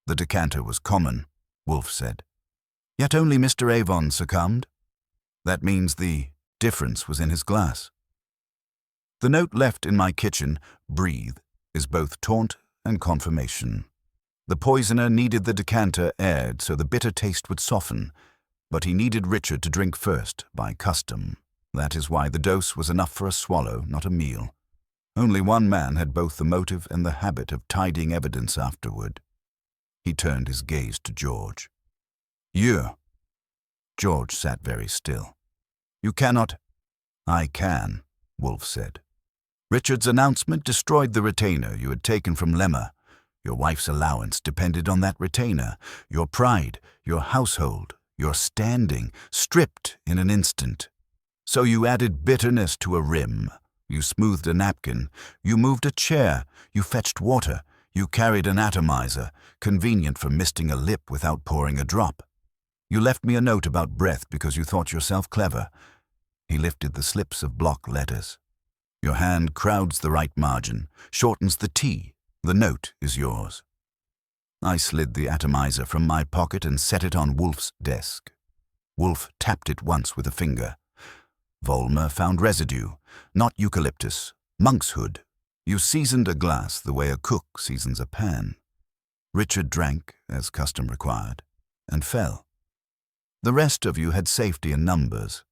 "The decanter was common," Wolfe said. "Yet only Mr. Avon succumbed. That means the difference was in his glass. The note left in my kitchen, 'Breathe,' is both taunt and confirmation. The poisoner needed the decanter aired so the bitter taste would soften, but he needed Richard to drink first, by custom. That is why the dose was enough for a swallow, not a meal. Only one man had both the motive and the habit of tidying evidence afterward." He turned his gaze to George. "You." George sat very still. "You cannot—" "I can," Wolfe said. "Richard's announcement destroyed the retainer you had taken from Lemma. Your wife's allowance depended on that retainer. Your pride, your household, your standing, stripped in an instant. So you added bitterness to a rim. You smoothed a napkin. You moved a chair. You fetched water. You carried an atomizer, convenient for misting a lip without pouring a drop. You left me a note about breath because you thought yourself clever." He lifted the slips of block letters. "Your hand crowds the right margin, shortens the T. The note is yours." I slid the atomizer from my pocket and set it on Wolfe's desk. Wolfe tapped it once with a finger. "Volmer found residue, not eucalyptus, monkshood. You seasoned a glass the way a cook seasons a pan. Richard drank, as custom required, and fell. The rest of you had safety in numbers.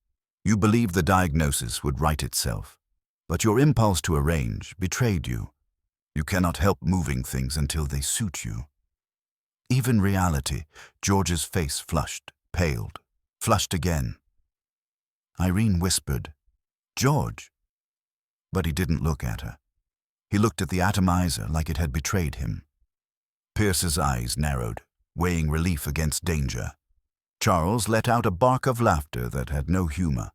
You believed the diagnosis would right itself, but your impulse to arrange betrayed you. You cannot help moving things until they suit you." Even reality, George's face flushed, paled, flushed again. Irene whispered, "George." But he didn't look at her. He looked at the atomizer like it had betrayed him. Pierce's eyes narrowed, weighing relief against danger. Charles let out a bark of laughter that had no humor.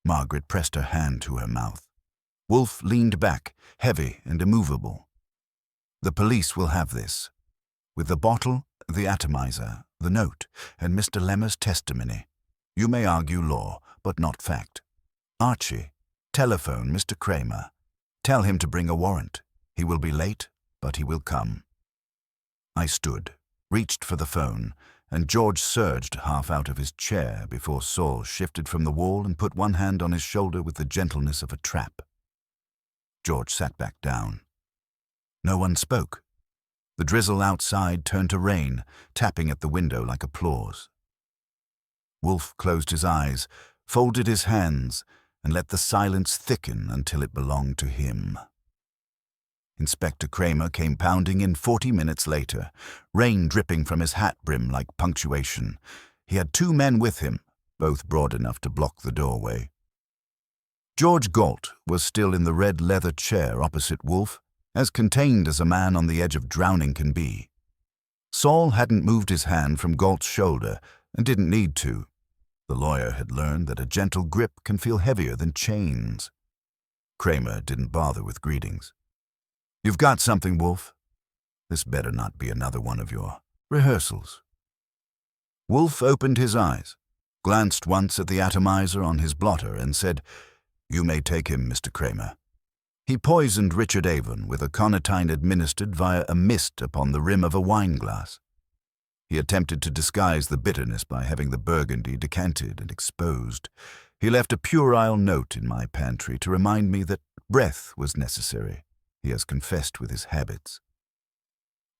Margaret pressed her hand to her mouth. Wolfe leaned back, heavy and immovable. "The police will have this. With the bottle, the atomizer, the note, and Mr. Lemma's testimony. You may argue law, but not fact. Archie, telephone Mr. Kramer. Tell him to bring a warrant. He will be late, but he will come." I stood, reached for the phone, and George surged half out of his chair before Saul shifted from the wall and put one hand on his shoulder with the gentleness of a trap. George sat back down. No one spoke. The drizzle outside turned to rain, tapping at the window like applause. Wolfe closed his eyes, folded his hands, and let the silence thicken until it belonged to him. Inspector Kramer came pounding in 40 minutes later, rain dripping from his hat brim like punctuation. He had 2 men with him, both broad enough to block the doorway. George Galt was still in the red leather chair opposite Wolfe, as contained as a man on the edge of drowning can be. Saul hadn't moved his hand from Galt's shoulder and didn't need to. The lawyer had learned that a gentle grip can feel heavier than chains. Kramer didn't bother with greetings. "You've got something, Wolfe? This better not be another one of your rehearsals." Wolfe opened his eyes, glanced once at the atomizer on his blotter, and said, "You may take him, Mr. Kramer. He poisoned Richard Avon with a conatine administered via a mist upon the rim of a wine glass. He attempted to disguise the bitterness by having the burgundy decanted and exposed. He left a puerile note in my pantry to remind me that breath was necessary. He has confessed with his habits.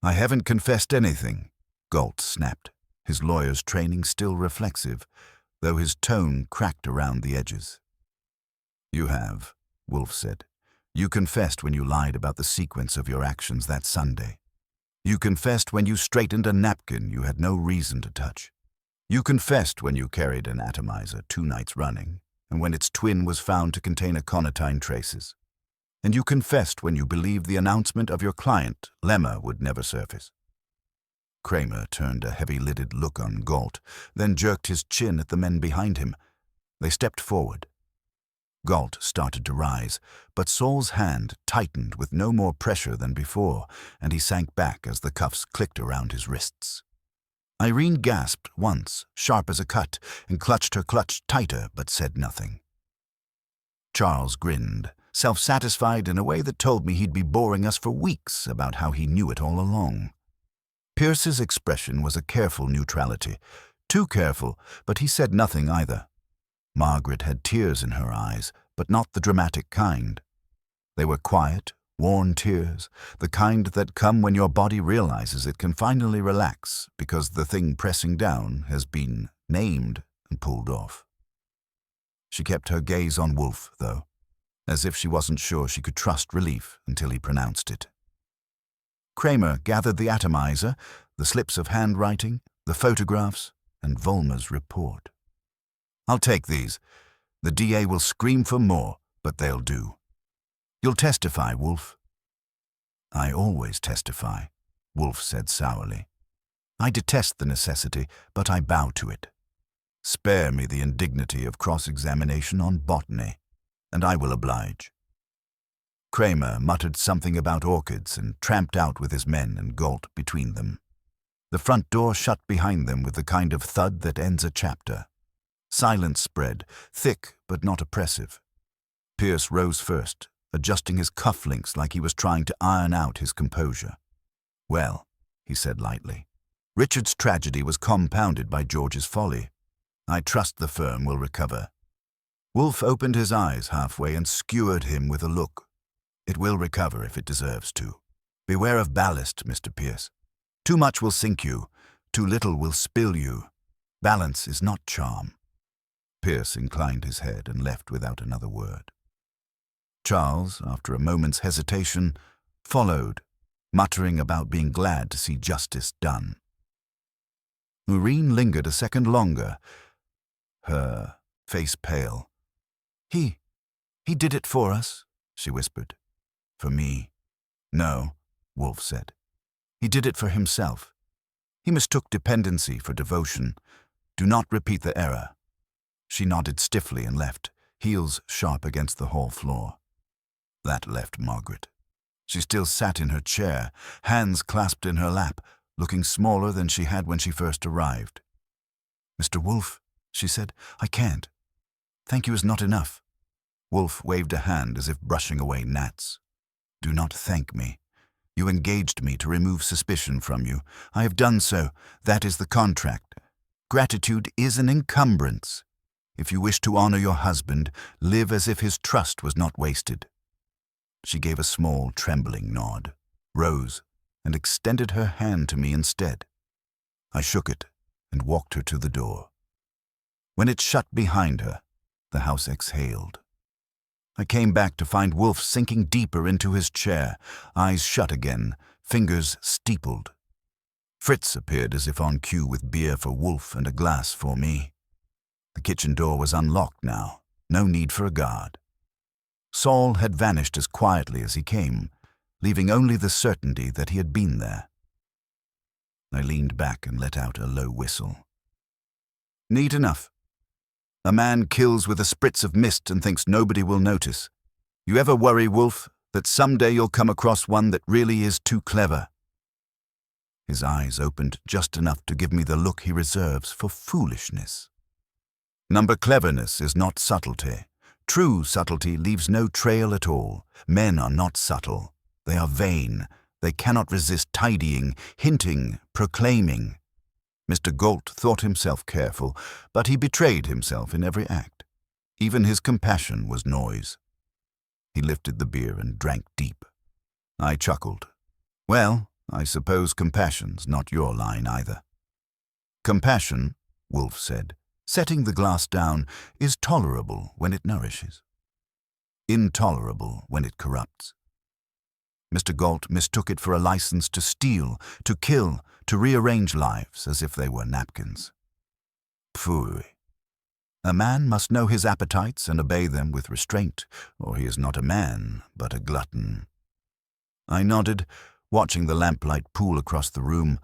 I haven't confessed anything, Galt snapped, his lawyer's training still reflexive, though his tone cracked around the edges. You have, Wolfe said. You confessed when you lied about the sequence of your actions that Sunday. You confessed when you straightened a napkin you had no reason to touch. You confessed when you carried an atomizer 2 nights running, and when its twin was found to contain aconitine traces. And you confessed when you believed the announcement of your client, Lemma, would never surface. Kramer turned a heavy-lidded look on Galt, then jerked his chin at the men behind him. They stepped forward. Galt started to rise, but Saul's hand tightened with no more pressure than before, and he sank back as the cuffs clicked around his wrists. Irene gasped once, sharp as a cut, and clutched her clutch tighter, but said nothing. Charles grinned, self-satisfied in a way that told me he'd be boring us for weeks about how he knew it all along. Pierce's expression was a careful neutrality, too careful, but he said nothing either. Margaret had tears in her eyes, but not the dramatic kind. They were quiet, worn tears, the kind that come when your body realizes it can finally relax because the thing pressing down has been named and pulled off. She kept her gaze on Wolfe, though, as if she wasn't sure she could trust relief until he pronounced it. Kramer gathered the atomizer, the slips of handwriting, the photographs, and Volmer's report. I'll take these. The DA will scream for more, but they'll do. You'll testify, Wolfe. I always testify, Wolfe said sourly. I detest the necessity, but I bow to it. Spare me the indignity of cross-examination on botany, and I will oblige. Kramer muttered something about orchids and tramped out with his men and Galt between them. The front door shut behind them with the kind of thud that ends a chapter. Silence spread, thick but not oppressive. Pierce rose first, adjusting his cufflinks like he was trying to iron out his composure. Well, he said lightly, Richard's tragedy was compounded by George's folly. I trust the firm will recover. Wolfe opened his eyes halfway and skewered him with a look. It will recover if it deserves to. Beware of ballast, Mr. Pierce. Too much will sink you, too little will spill you. Balance is not charm. Pierce inclined his head and left without another word. Charles, after a moment's hesitation, followed, muttering about being glad to see justice done. Irene lingered a second longer, her face pale. He did it for us, she whispered. For me? No, Wolfe said. He did it for himself. He mistook dependency for devotion. Do not repeat the error. She nodded stiffly and left, heels sharp against the hall floor. That left Margaret. She still sat in her chair, hands clasped in her lap, looking smaller than she had when she first arrived. Mr. Wolfe, she said, I can't. Thank you is not enough. Wolfe waved a hand as if brushing away gnats. Do not thank me. You engaged me to remove suspicion from you. I have done so. That is the contract. Gratitude is an encumbrance. If you wish to honor your husband, live as if his trust was not wasted. She gave a small, trembling nod, rose, and extended her hand to me instead. I shook it and walked her to the door. When it shut behind her, the house exhaled. I came back to find Wolfe sinking deeper into his chair, eyes shut again, fingers steepled. Fritz appeared as if on cue with beer for Wolfe and a glass for me. The kitchen door was unlocked now, no need for a guard. Saul had vanished as quietly as he came, leaving only the certainty that he had been there. I leaned back and let out a low whistle. Neat enough. A man kills with a spritz of mist and thinks nobody will notice. You ever worry, Wolfe, that someday you'll come across one that really is too clever? His eyes opened just enough to give me the look he reserves for foolishness. Number cleverness is not subtlety. True subtlety leaves no trail at all. Men are not subtle. They are vain. They cannot resist tidying, hinting, proclaiming. Mr. Galt thought himself careful, but he betrayed himself in every act. Even his compassion was noise. He lifted the beer and drank deep. I chuckled. Well, I suppose compassion's not your line either. Compassion, Wolfe said, setting the glass down, is tolerable when it nourishes. Intolerable when it corrupts. Mr. Galt mistook it for a license to steal, to kill, to rearrange lives as if they were napkins. Pfui. A man must know his appetites and obey them with restraint, or he is not a man, but a glutton. I nodded, watching the lamplight pool across the room,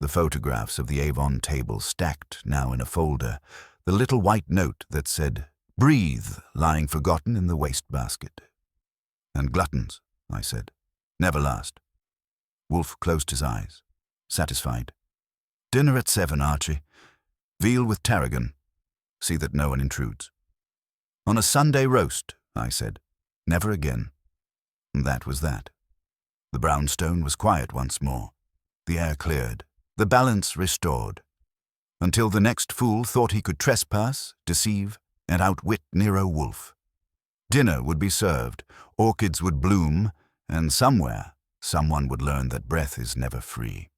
the photographs of the Avon table stacked now in a folder, the little white note that said, "Breathe," lying forgotten in the wastebasket. And gluttons, I said, never last. Wolfe closed his eyes, satisfied. Dinner at 7, Archie. Veal with tarragon. See that no one intrudes. On a Sunday roast, I said. Never again. That was that. The brownstone was quiet once more. The air cleared. The balance restored. Until the next fool thought he could trespass, deceive, and outwit Nero Wolfe. Dinner would be served, orchids would bloom, and somewhere, someone would learn that breath is never free.